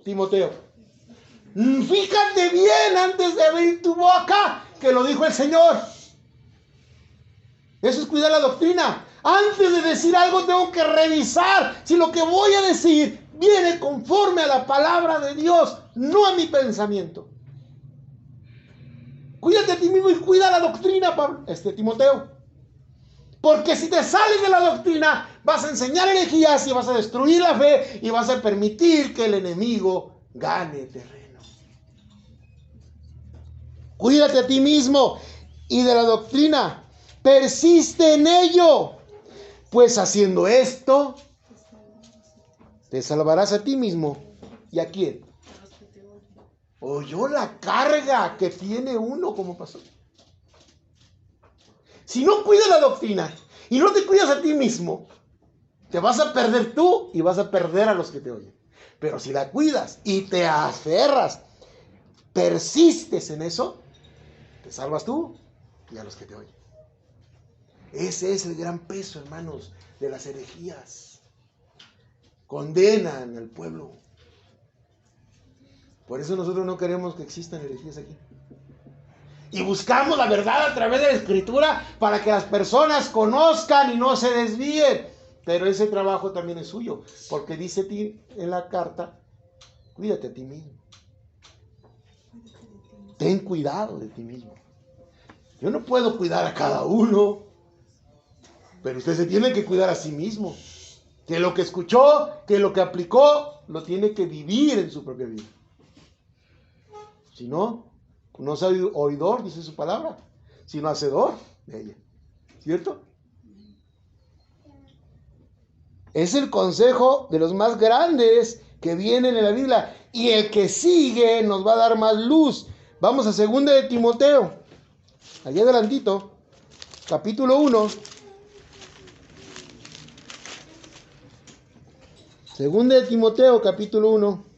Timoteo. Fíjate bien antes de abrir tu boca, que lo dijo el Señor. Eso es cuidar la doctrina. Antes de decir algo tengo que revisar si lo que voy a decir viene conforme a la palabra de Dios, no a mi pensamiento. Cuídate a ti mismo y cuida la doctrina, Timoteo. Porque si te sales de la doctrina, vas a enseñar herejías y vas a destruir la fe y vas a permitir que el enemigo gane terreno. Cuídate a ti mismo y de la doctrina. Persiste en ello, pues haciendo esto, te salvarás a ti mismo. ¿Y a quién? Oyó la carga que tiene uno como pastor. Si no cuidas la doctrina y no te cuidas a ti mismo, te vas a perder tú y vas a perder a los que te oyen. Pero si la cuidas y te aferras, persistes en eso, te salvas tú y a los que te oyen. Ese es el gran peso, hermanos, de las herejías. Condenan al pueblo. Por eso nosotros no queremos que existan herejías aquí. Y buscamos la verdad a través de la Escritura para que las personas conozcan y no se desvíen. Pero ese trabajo también es suyo, porque dice en la carta, cuídate a ti mismo. Ten cuidado de ti mismo. Yo no puedo cuidar a cada uno, pero usted se tiene que cuidar a sí mismo. Que lo que escuchó, que lo que aplicó, lo tiene que vivir en su propia vida. Si no, no soy oidor, dice su palabra, sino hacedor de ella. ¿Cierto? Es el consejo de los más grandes que vienen en la Biblia. Y el que sigue nos va a dar más luz. Vamos a 2 de Timoteo. Allí adelantito. Capítulo 1. 2 de Timoteo, capítulo 1.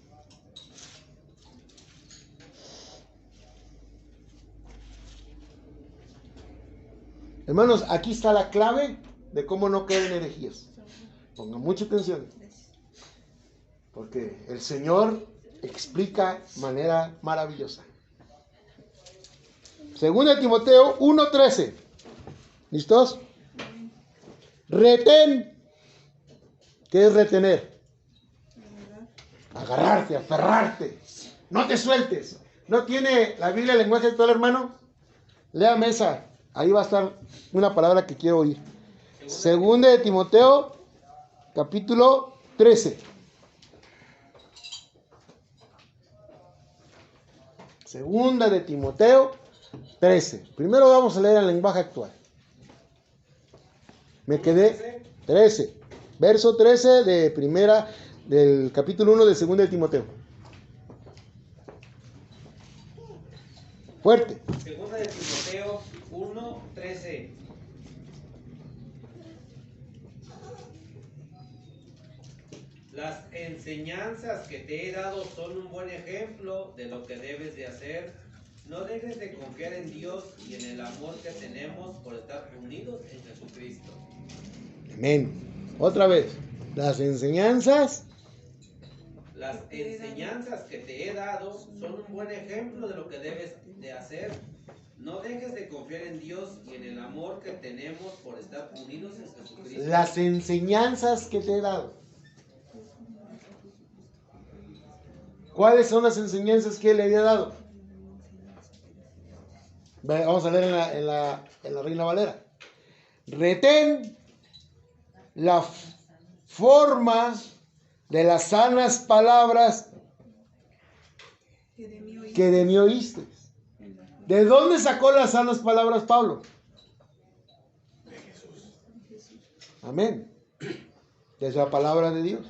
Hermanos, aquí está la clave de cómo no caer en herejías. Pongan mucha atención. Porque el Señor explica de manera maravillosa. 2 de Timoteo 1:13. ¿Listos? Retén. ¿Qué es retener? Agarrarte, aferrarte. No te sueltes. ¿No tiene la Biblia el lenguaje actual, hermano? Léame esa. Ahí va a estar una palabra que quiero oír. 2 de Timoteo, capítulo 13. 2 de Timoteo 13. Primero vamos a leer el lenguaje actual. Me quedé 13. Verso 13 del capítulo 1 de 2 de Timoteo. Fuerte. 2 de Timoteo 1:13. Las enseñanzas que te he dado son un buen ejemplo de lo que debes de hacer. No dejes de confiar en Dios y en el amor que tenemos por estar unidos en Jesucristo. Amén. Otra vez. Las enseñanzas que te he dado son un buen ejemplo de lo que debes de hacer. No dejes de confiar en Dios y en el amor que tenemos por estar unidos en Jesucristo. Las enseñanzas que te he dado. ¿Cuáles son las enseñanzas que él le había dado? Vamos a leer en la Reina Valera. Retén la forma de las sanas palabras que de mí oíste. ¿De dónde sacó las sanas palabras Pablo? De Jesús. Amén. De la palabra de Dios.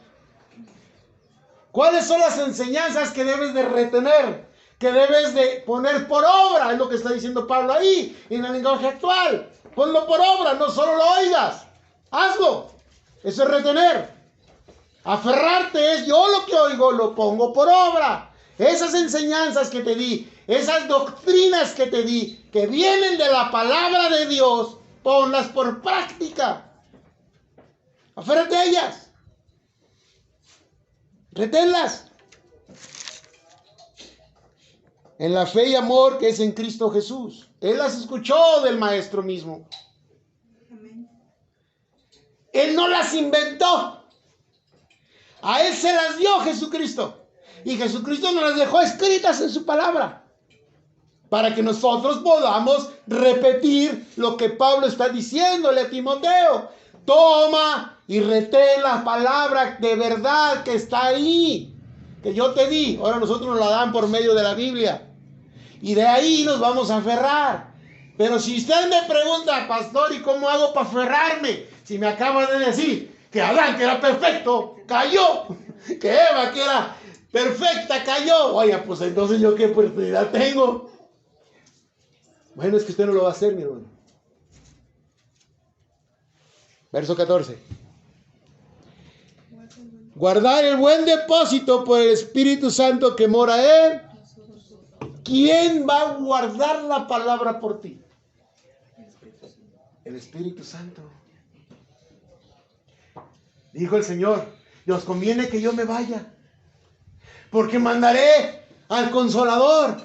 ¿Cuáles son las enseñanzas que debes de retener? que debes de poner por obra, es lo que está diciendo Pablo ahí, en el lenguaje actual. Ponlo por obra, no solo lo oigas, hazlo. Eso es retener. Aferrarte es, yo lo que oigo lo pongo por obra. Esas enseñanzas que te di, esas doctrinas que te di, que vienen de la palabra de Dios, ponlas por práctica. Aférrate a ellas. Reténlas. En la fe y amor que es en Cristo Jesús. Él las escuchó del Maestro mismo. Él no las inventó. A Él se las dio Jesucristo. Y Jesucristo nos las dejó escritas en su palabra. Para que nosotros podamos repetir lo que Pablo está diciéndole a Timoteo. Toma y retén la palabra de verdad que está ahí. Que yo te di. Ahora nosotros nos la dan por medio de la Biblia. Y de ahí nos vamos a aferrar. Pero si usted me pregunta, pastor, ¿y cómo hago para aferrarme? Si me acaba de decir que Adán, que era perfecto, cayó. Que Eva, que era perfecta, cayó. Oye, pues entonces yo qué oportunidad tengo. Bueno, es que usted no lo va a hacer, mi hermano. Verso 14. Guardar el buen depósito por el Espíritu Santo que mora en. ¿Quién va a guardar la palabra por ti? El Espíritu Santo. Dijo el Señor, y os conviene que yo me vaya, porque mandaré al Consolador.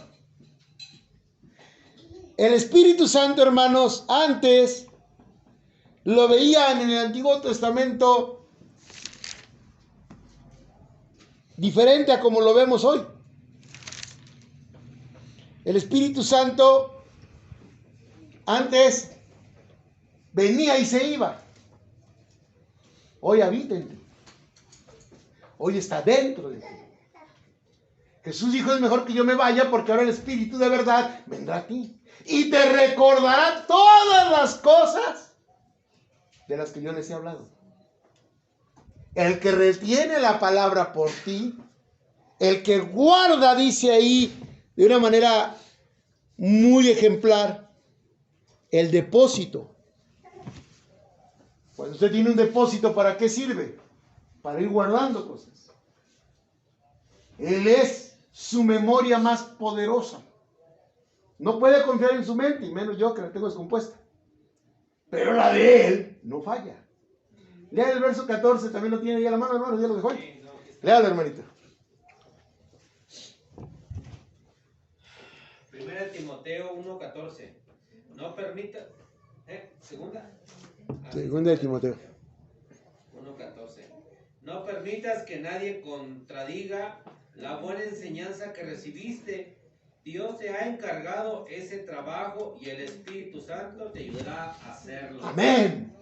El Espíritu Santo, hermanos, antes lo veían en el Antiguo Testamento diferente a como lo vemos hoy. El Espíritu Santo antes venía y se iba. Hoy habita en ti. Hoy está dentro de ti. Jesús dijo, es mejor que yo me vaya porque ahora el Espíritu de verdad vendrá a ti. Y te recordará todas las cosas de las que yo les he hablado. El que retiene la palabra por ti, el que guarda, dice ahí, de una manera muy ejemplar, el depósito. Cuando usted tiene un depósito, ¿para qué sirve? Para ir guardando cosas. Él es su memoria más poderosa. No puede confiar en su mente, y menos yo que la tengo descompuesta. Pero la de él no falla. Lea el verso 14, también lo tiene ahí a la mano, hermano, ya lo dejó ahí. Léalo, hermanito. 1 Timoteo 1:14. No permita. Segunda. Segunda de Timoteo 1:14. No permitas que nadie contradiga la buena enseñanza que recibiste. Dios te ha encargado ese trabajo y el Espíritu Santo te ayudará a hacerlo. Amén.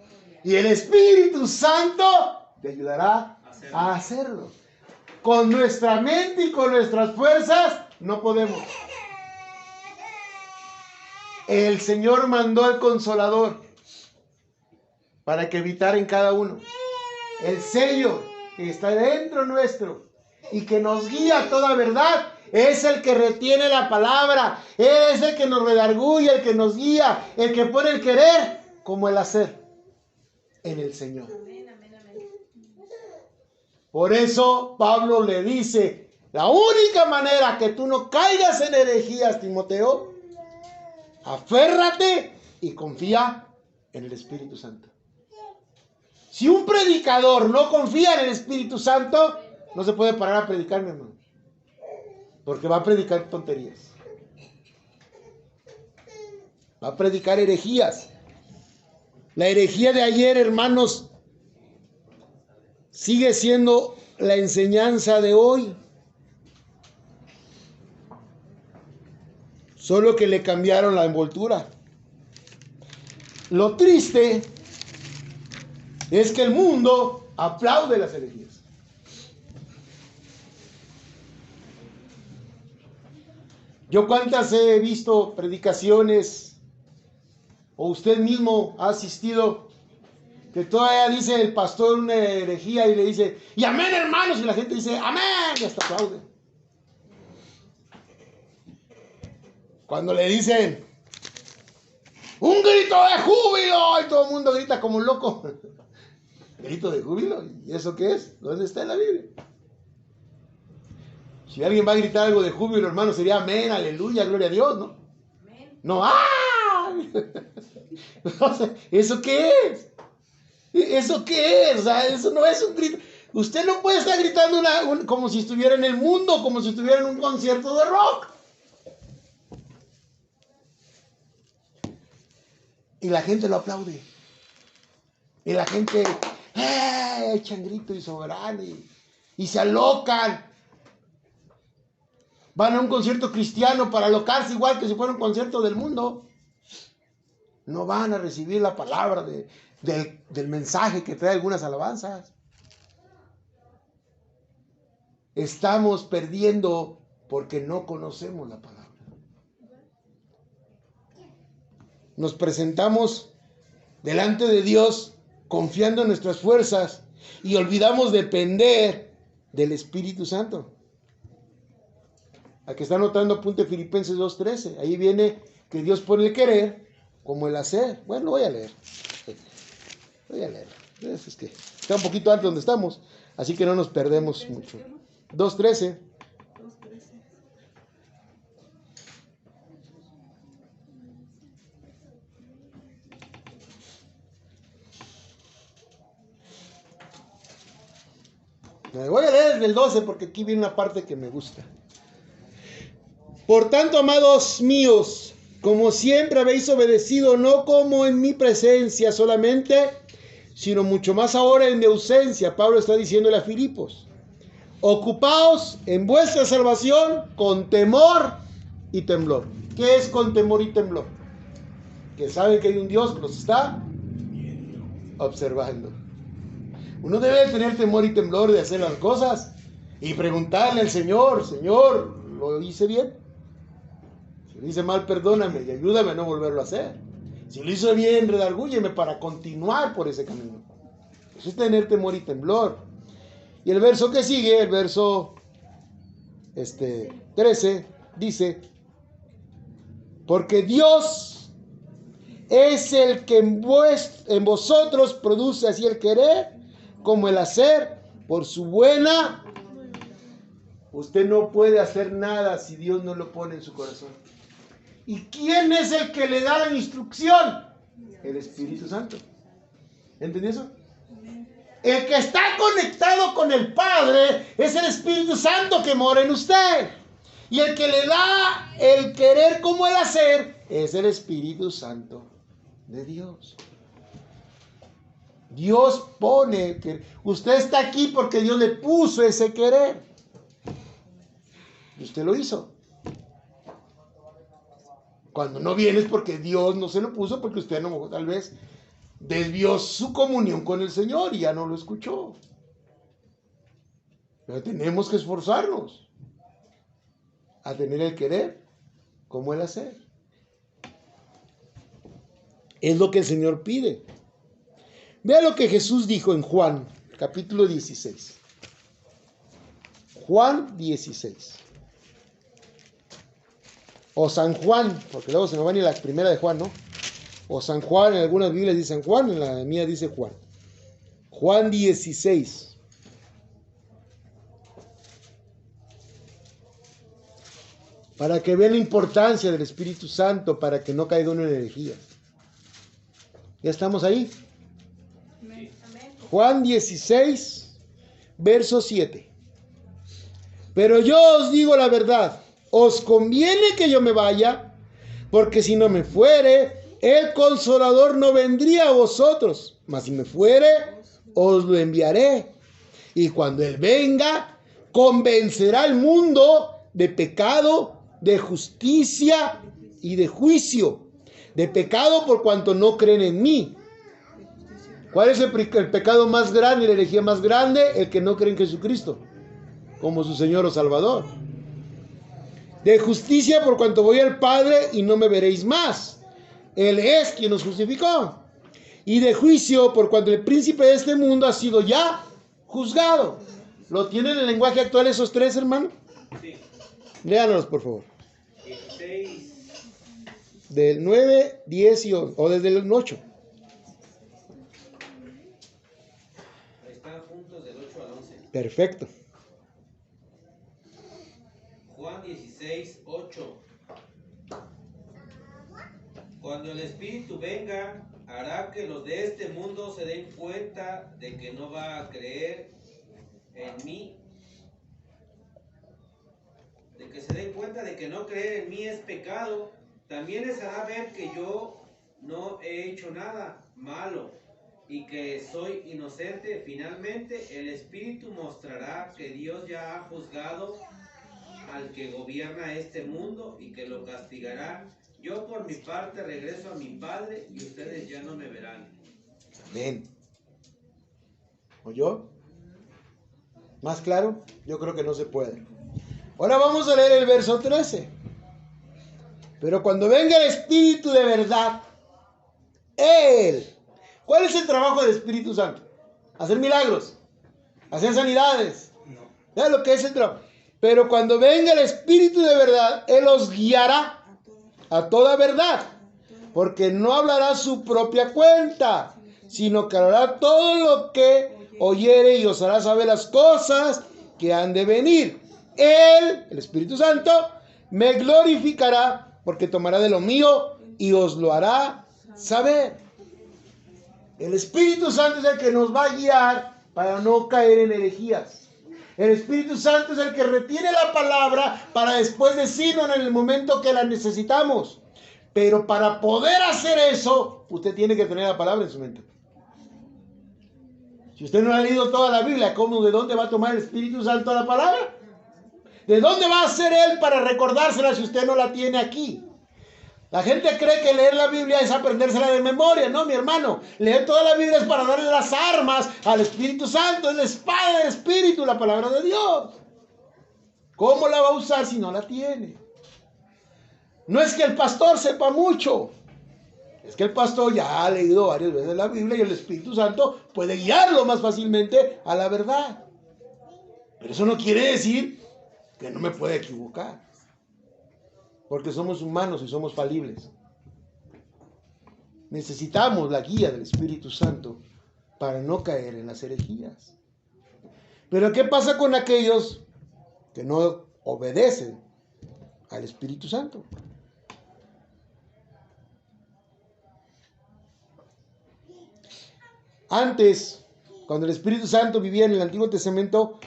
Y el Espíritu Santo te ayudará a hacerlo. Con nuestra mente y con nuestras fuerzas no podemos. El Señor mandó el Consolador para que habitara en cada uno. El sello que está dentro nuestro y que nos guía a toda verdad es el que retiene la palabra. Él es el que nos redarguye, el que nos guía, el que pone el querer como el hacer en el Señor. Por eso Pablo le dice, la única manera que tú no caigas en herejías, Timoteo, aférrate y confía en el Espíritu Santo. Si un predicador no confía en el Espíritu Santo, no se puede parar a predicar, mi hermano, porque va a predicar tonterías, va a predicar herejías. La herejía de ayer, hermanos, sigue siendo la enseñanza de hoy, solo que le cambiaron la envoltura. Lo triste es que el mundo aplaude las herejías. Yo cuántas he visto predicaciones, o usted mismo ha asistido, que todavía dice el pastor una herejía y le dice, y amén, hermanos, y la gente dice, amén, y hasta aplaude. Cuando le dicen un grito de júbilo y todo el mundo grita como un loco. Grito de júbilo. ¿Y eso qué es? ¿Dónde está en la Biblia? Si alguien va a gritar algo de júbilo, hermano, sería amén, aleluya, gloria a Dios, ¿no? Amén. No, ¡ah! ¿Eso qué es? ¿Eso qué es? O sea, eso no es un grito. Usted no puede estar gritando como si estuviera en el mundo, como si estuviera en un concierto de rock. Y la gente lo aplaude. Y la gente echan grito y soberano y se alocan. Van a un concierto cristiano para alocarse igual que si fuera un concierto del mundo. No van a recibir la palabra del mensaje que trae algunas alabanzas. Estamos perdiendo porque no conocemos la palabra. Nos presentamos delante de Dios confiando en nuestras fuerzas y olvidamos depender del Espíritu Santo. Aquí está anotando, apunte Filipenses 2:13. Ahí viene que Dios pone el querer como el hacer. Bueno, lo voy a leer. Es que está un poquito antes donde estamos, así que no nos perdemos mucho. 2:13. Me voy a leer desde el 12 porque aquí viene una parte que me gusta. Por tanto, amados míos, como siempre habéis obedecido, no como en mi presencia solamente, sino mucho más ahora en mi ausencia. Pablo está diciéndole a Filipos: ocupaos en vuestra salvación con temor y temblor. ¿Qué es con temor y temblor? Que saben que hay un Dios que los está observando. Uno debe tener temor y temblor de hacer las cosas y preguntarle al Señor: Señor, ¿lo hice bien? Si lo hice mal, perdóname y ayúdame a no volverlo a hacer. Si lo hice bien, redargúyeme para continuar por ese camino. Eso es tener temor y temblor. Y el verso que sigue, el verso 13, dice: porque Dios es el que en vosotros produce así el querer como el hacer por su buena. Usted no puede hacer nada si Dios no lo pone en su corazón. ¿Y quién es el que le da la instrucción? El Espíritu Santo. ¿Entendió eso? El que está conectado con el Padre es el Espíritu Santo que mora en usted. Y el que le da el querer como el hacer es el Espíritu Santo de Dios. Dios pone que usted está aquí porque Dios le puso ese querer. Y usted lo hizo. Cuando no viene es porque Dios no se lo puso, porque usted no, tal vez desvió su comunión con el Señor y ya no lo escuchó. Pero tenemos que esforzarnos a tener el querer como el hacer. Es lo que el Señor pide. Vea lo que Jesús dijo en Juan, capítulo 16. Juan 16. O San Juan, porque luego se me van a ir la primera de Juan, ¿no? O San Juan, en algunas Biblias dicen Juan, en la mía dice Juan. Juan 16. Para que vean la importancia del Espíritu Santo, para que no caiga uno en herejía. ¿Ya estamos ahí? Juan 16, verso 7. Pero yo os digo la verdad, os conviene que yo me vaya, porque si no me fuere, el Consolador no vendría a vosotros, mas si me fuere, os lo enviaré. Y cuando Él venga, convencerá al mundo de pecado, de justicia y de juicio. De pecado por cuanto no creen en mí. ¿Cuál es el pecado más grande y la herejía más grande? El que no cree en Jesucristo como su Señor o Salvador. De justicia por cuanto voy al Padre y no me veréis más. Él es quien nos justificó. Y de juicio por cuanto el príncipe de este mundo ha sido ya juzgado. ¿Lo tienen en el lenguaje actual esos tres, hermano? Sí. Léanos, por favor. 16, del 9, 10 y 11, o desde el 8. Ahí están juntos del 8 al 11. Perfecto. Juan 16, 8. Cuando el Espíritu venga, hará que los de este mundo se den cuenta de que no va a creer en mí. De que se den cuenta de que no creer en mí es pecado. También les hará ver que yo no he hecho nada malo y que soy inocente. Finalmente, el Espíritu mostrará que Dios ya ha juzgado al que gobierna este mundo y que lo castigará. Yo por mi parte regreso a mi Padre y ustedes ya no me verán. Amén. ¿Oyó? ¿Más claro? Yo creo que no se puede. Ahora vamos a leer el verso 13. Pero cuando venga el Espíritu de verdad, Él. ¿Cuál es el trabajo del Espíritu Santo? Hacer milagros, hacer sanidades. ¿Sabes lo que es el trabajo? Pero cuando venga el Espíritu de verdad, Él os guiará a toda verdad, porque no hablará su propia cuenta, sino que hablará todo lo que oyere y os hará saber las cosas que han de venir. Él, el Espíritu Santo, me glorificará, porque tomará de lo mío y os lo hará saber. El Espíritu Santo es el que nos va a guiar para no caer en herejías. El Espíritu Santo es el que retiene la palabra para después decirnos en el momento que la necesitamos. Pero para poder hacer eso, usted tiene que tener la palabra en su mente. Si usted no ha leído toda la Biblia, ¿cómo, de dónde va a tomar el Espíritu Santo la palabra? ¿De dónde va a hacer Él para recordársela si usted no la tiene aquí? La gente cree que leer la Biblia es aprendérsela de memoria. No, mi hermano. Leer toda la Biblia es para darle las armas al Espíritu Santo. Es la espada del Espíritu, la palabra de Dios. ¿Cómo la va a usar si no la tiene? No es que el pastor sepa mucho. Es que el pastor ya ha leído varias veces la Biblia y el Espíritu Santo puede guiarlo más fácilmente a la verdad. Pero eso no quiere decir que no me pueda equivocar. Porque somos humanos y somos falibles. Necesitamos la guía del Espíritu Santo para no caer en las herejías. Pero ¿qué pasa con aquellos que no obedecen al Espíritu Santo? Antes, cuando el Espíritu Santo vivía en el Antiguo Testamento,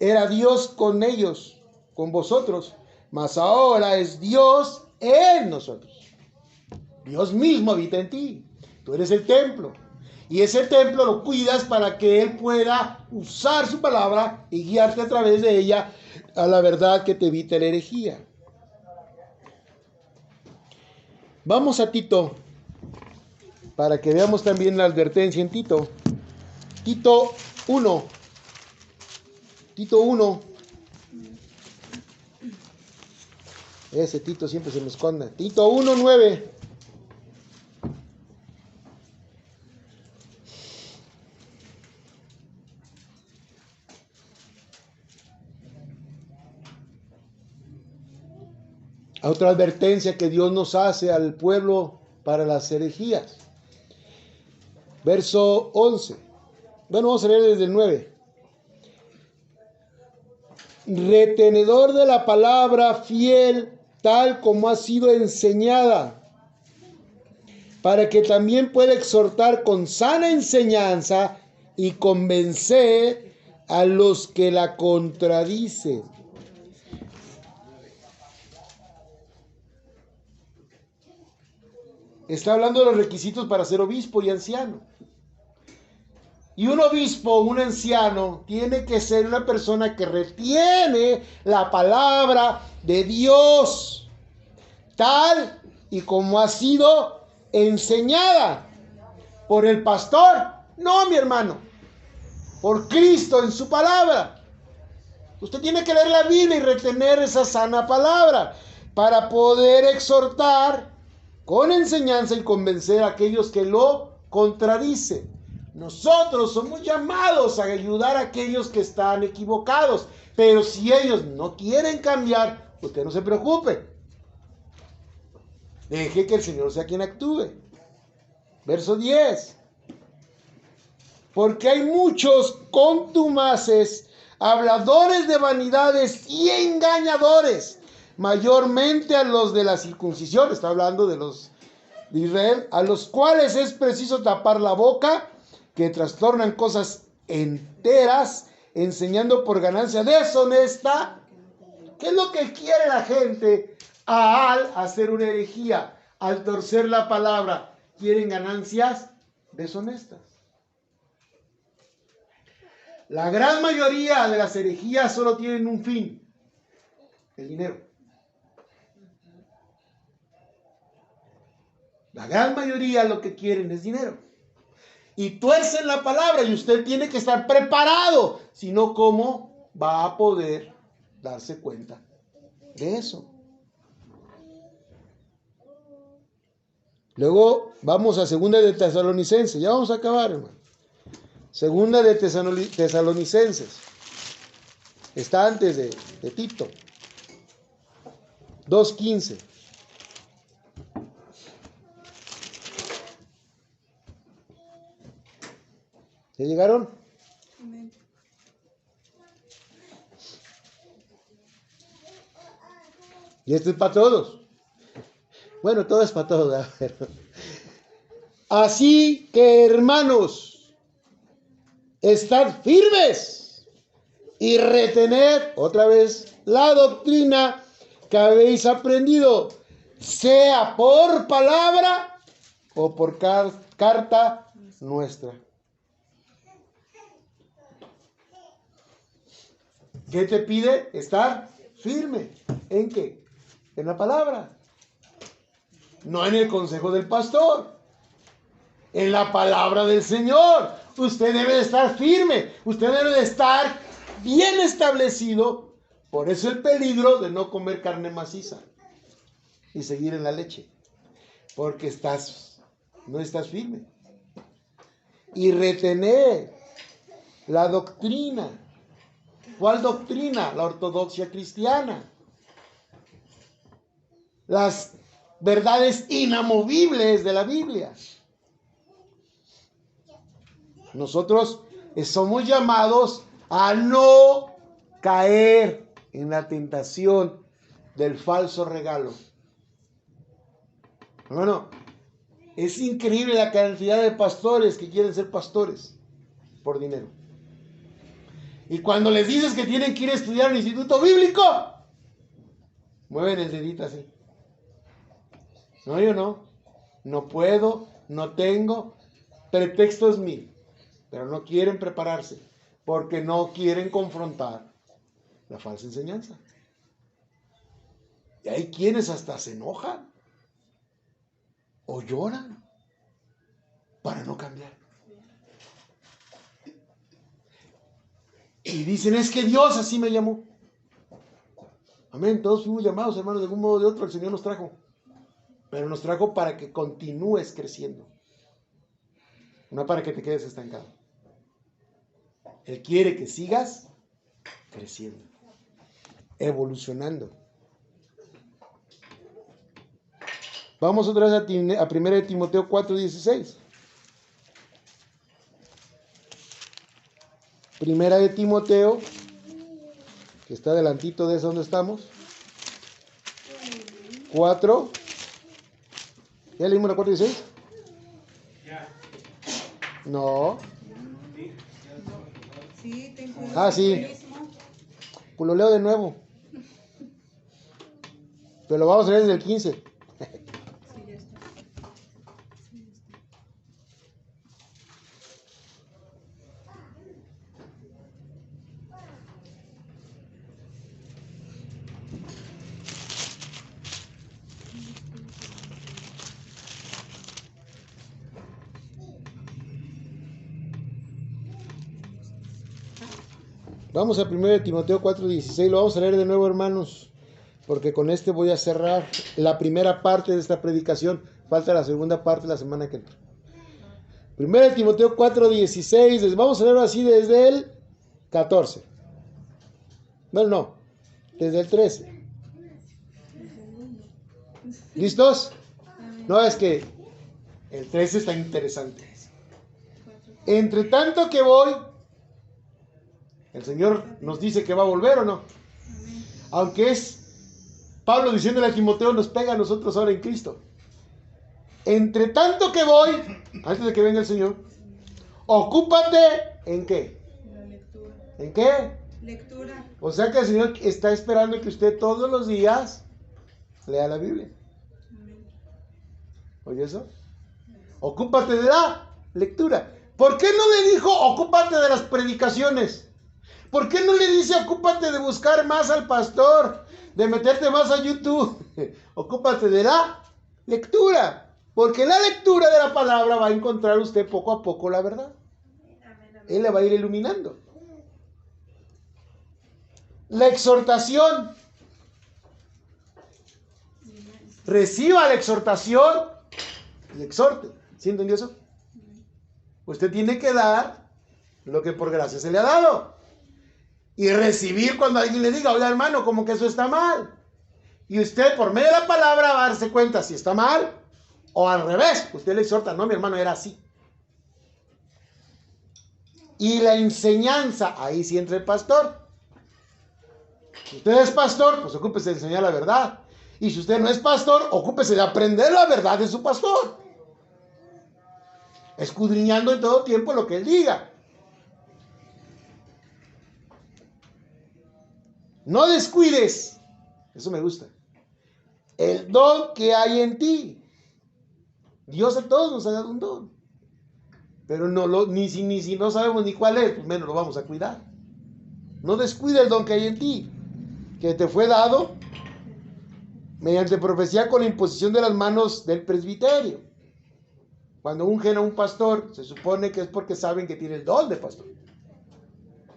era Dios con ellos, con vosotros. Mas ahora es Dios en nosotros. Dios mismo habita en ti. Tú eres el templo. Y ese templo lo cuidas para que Él pueda usar su palabra y guiarte a través de ella a la verdad que te evita la herejía. Vamos a Tito, para que veamos también la advertencia en Tito. Tito 1. Tito 1. Ese Tito siempre se me esconde. Tito 1:9. Otra advertencia que Dios nos hace al pueblo para las herejías. Verso 11. Bueno, vamos a leer desde el 9. Retenedor de la palabra fiel, tal como ha sido enseñada, para que también pueda exhortar con sana enseñanza y convencer a los que la contradicen. Está hablando de los requisitos para ser obispo y anciano. Y un obispo, un anciano, tiene que ser una persona que retiene la palabra de Dios, tal y como ha sido enseñada por el pastor. No, mi hermano, por Cristo en su palabra. Usted tiene que leer la Biblia y retener esa sana palabra para poder exhortar con enseñanza y convencer a aquellos que lo contradicen. Nosotros somos llamados a ayudar a aquellos que están equivocados, pero si ellos no quieren cambiar, usted no se preocupe. Deje que el Señor sea quien actúe. Verso 10. Porque hay muchos contumaces, habladores de vanidades y engañadores, mayormente a los de la circuncisión, está hablando de los de Israel, a los cuales es preciso tapar la boca, que trastornan cosas enteras, enseñando por ganancia deshonesta. ¿Qué es lo que quiere la gente al hacer una herejía, al torcer la palabra? Quieren ganancias deshonestas. La gran mayoría de las herejías solo tienen un fin: el dinero. La gran mayoría lo que quieren es dinero. Y tuercen la palabra, y usted tiene que estar preparado. Si no, ¿cómo va a poder darse cuenta de eso? Luego vamos a Segunda de Tesalonicenses. Ya vamos a acabar, hermano. Segunda de Tesalonicenses. Está antes de Tito. 2:15. ¿Ya llegaron? Amén. Y esto es para todos. Bueno, todo es para todos, ¿verdad? Así que, hermanos, estad firmes y retened otra vez la doctrina que habéis aprendido, sea por palabra o por carta nuestra. ¿Qué te pide? Estar firme. ¿En qué? En la palabra. No en el consejo del pastor. En la palabra del Señor. Usted debe de estar firme. Usted debe de estar bien establecido. Por eso el peligro de no comer carne maciza y seguir en la leche. Porque no estás firme. Y retener la doctrina. ¿Cuál doctrina? La ortodoxia cristiana. Las verdades inamovibles de la Biblia. Nosotros somos llamados a no caer en la tentación del falso regalo. Bueno, es increíble la cantidad de pastores que quieren ser pastores por dinero. Y cuando les dices que tienen que ir a estudiar un instituto bíblico, mueven el dedito así. No, yo no. No puedo, no tengo. Pretextos mil. Pero no quieren prepararse porque no quieren confrontar la falsa enseñanza. Y hay quienes hasta se enojan o lloran para no cambiar. Y dicen, es que Dios así me llamó. Amén, todos fuimos llamados, hermanos, de algún modo o de otro, el Señor nos trajo. Pero nos trajo para que continúes creciendo. No para que te quedes estancado. Él quiere que sigas creciendo, evolucionando. Vamos otra vez a 1 Timoteo 4:16. Primera de Timoteo, que está adelantito de ese donde estamos. 4. ¿Ya leímos la 4:16? No. Sí, ten cuidado. Ah, sí. Pues lo leo de nuevo. Pero lo vamos a leer desde el 15. Sí, ya está. Vamos a 1 Timoteo 4:16. Lo vamos a leer de nuevo, hermanos, porque con este voy a cerrar la primera parte de esta predicación. Falta la segunda parte la semana que entra. 1 Timoteo 4:16. Vamos a leerlo así desde el 14. Bueno, no, desde el 13. ¿Listos? No, es que el 13 está interesante. Entre tanto que voy, el Señor nos dice que va a volver o no. Amén. Aunque es Pablo diciéndole a Timoteo, nos pega a nosotros ahora en Cristo. Entre tanto que voy, antes de que venga el Señor, ocúpate en qué. La lectura. ¿En qué? Lectura. O sea que el Señor está esperando que usted todos los días lea la Biblia. Amén. ¿Oye eso? Ocúpate de la lectura. ¿Por qué no le dijo ocúpate de las predicaciones? ¿Por qué no le dice ocúpate de buscar más al pastor? De meterte más a YouTube. Ocúpate de la lectura. Porque en la lectura de la palabra va a encontrar usted poco a poco la verdad. Él le va a ir iluminando. La exhortación. Reciba la exhortación y exhorte. ¿Sí entendió eso? Usted tiene que dar lo que por gracia se le ha dado. Y recibir cuando alguien le diga, oye hermano, como que eso está mal. Y usted por medio de la palabra va a darse cuenta si está mal o al revés. Usted le exhorta, no, mi hermano, era así. Y la enseñanza, ahí sí entra el pastor. Si usted es pastor, pues ocúpese de enseñar la verdad. Y si usted no es pastor, ocúpese de aprender la verdad de su pastor. Escudriñando en todo tiempo lo que él diga. No descuides, eso me gusta, el don que hay en ti. Dios a todos nos ha dado un don. Pero ni si no sabemos ni cuál es, pues menos lo vamos a cuidar. No descuide el don que hay en ti, que te fue dado mediante profecía con la imposición de las manos del presbiterio. Cuando ungen a un pastor, se supone que es porque saben que tiene el don de pastor.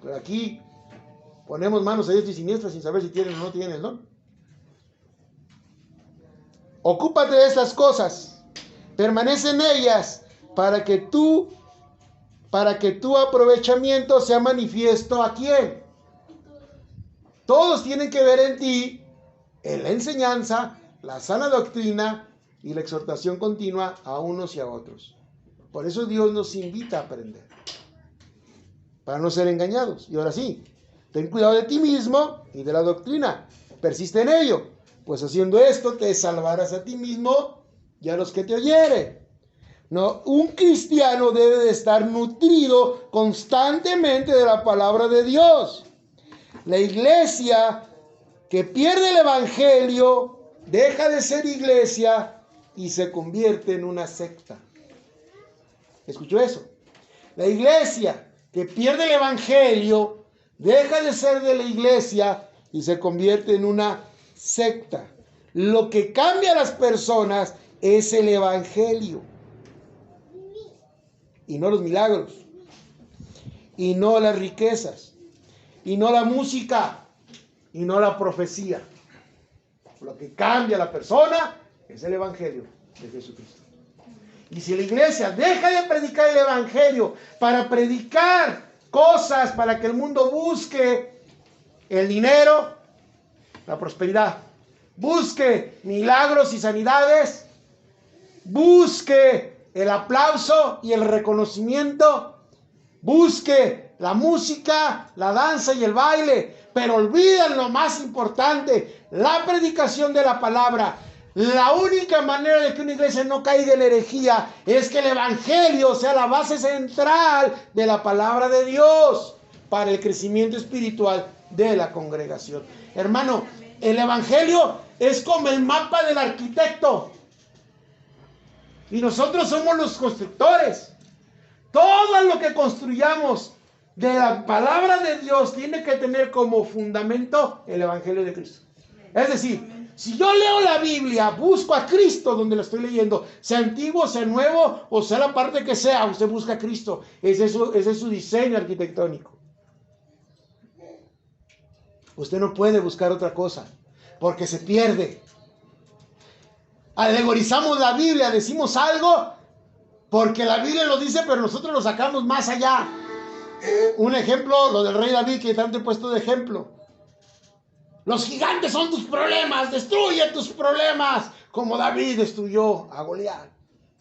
Pero aquí ponemos manos a diestra y siniestra sin saber si tienen o no tienen el don. Ocúpate de estas cosas, permanece en ellas, para que tu aprovechamiento sea manifiesto ¿a quién? Todos tienen que ver en ti, en la enseñanza, la sana doctrina y la exhortación continua a unos y a otros. Por eso Dios nos invita a aprender, para no ser engañados. Y ahora sí, ten cuidado de ti mismo y de la doctrina, persiste en ello, pues haciendo esto te salvarás a ti mismo y a los que te oyeren. No, un cristiano debe de estar nutrido constantemente de la palabra de Dios. La iglesia que pierde el evangelio deja de ser iglesia y se convierte en una secta. ¿Escuchó eso? La iglesia que pierde el evangelio deja de ser de la iglesia y se convierte en una secta. Lo que cambia a las personas es el evangelio. Y no los milagros. Y no las riquezas. Y no la música. Y no la profecía. Lo que cambia a la persona es el evangelio de Jesucristo. Y si la iglesia deja de predicar el evangelio para predicar cosas para que el mundo busque el dinero, la prosperidad, busque milagros y sanidades, busque el aplauso y el reconocimiento, busque la música, la danza y el baile, pero olvidan lo más importante, la predicación de la palabra. La única manera de que una iglesia no caiga en la herejía es que el evangelio sea la base central de la palabra de Dios para el crecimiento espiritual de la congregación. Hermano, el evangelio es como el mapa del arquitecto y nosotros somos los constructores. Todo lo que construyamos de la palabra de Dios tiene que tener como fundamento el evangelio de Cristo. Es decir, si yo leo la Biblia, busco a Cristo donde la estoy leyendo, sea antiguo, sea nuevo, o sea la parte que sea, usted busca a Cristo. Ese es su diseño arquitectónico. Usted no puede buscar otra cosa, porque se pierde. Alegorizamos la Biblia, decimos algo, porque la Biblia lo dice, pero nosotros lo sacamos más allá. Un ejemplo, lo del rey David, que tanto he puesto de ejemplo. Los gigantes son tus problemas, destruye tus problemas como David destruyó a Goliat.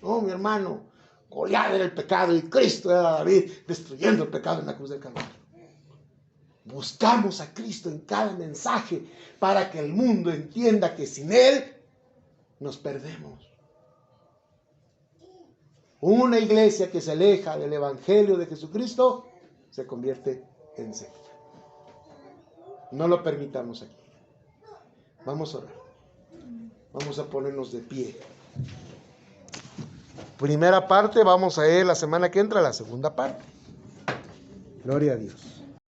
No, mi hermano, Goliat era el pecado y Cristo era David destruyendo el pecado en la cruz del Calvario. Buscamos a Cristo en cada mensaje para que el mundo entienda que sin Él nos perdemos. Una iglesia que se aleja del Evangelio de Jesucristo se convierte en secta. No lo permitamos aquí. Vamos a orar. Vamos a ponernos de pie. Primera parte, vamos a ir la semana que entra, la segunda parte. Gloria a Dios.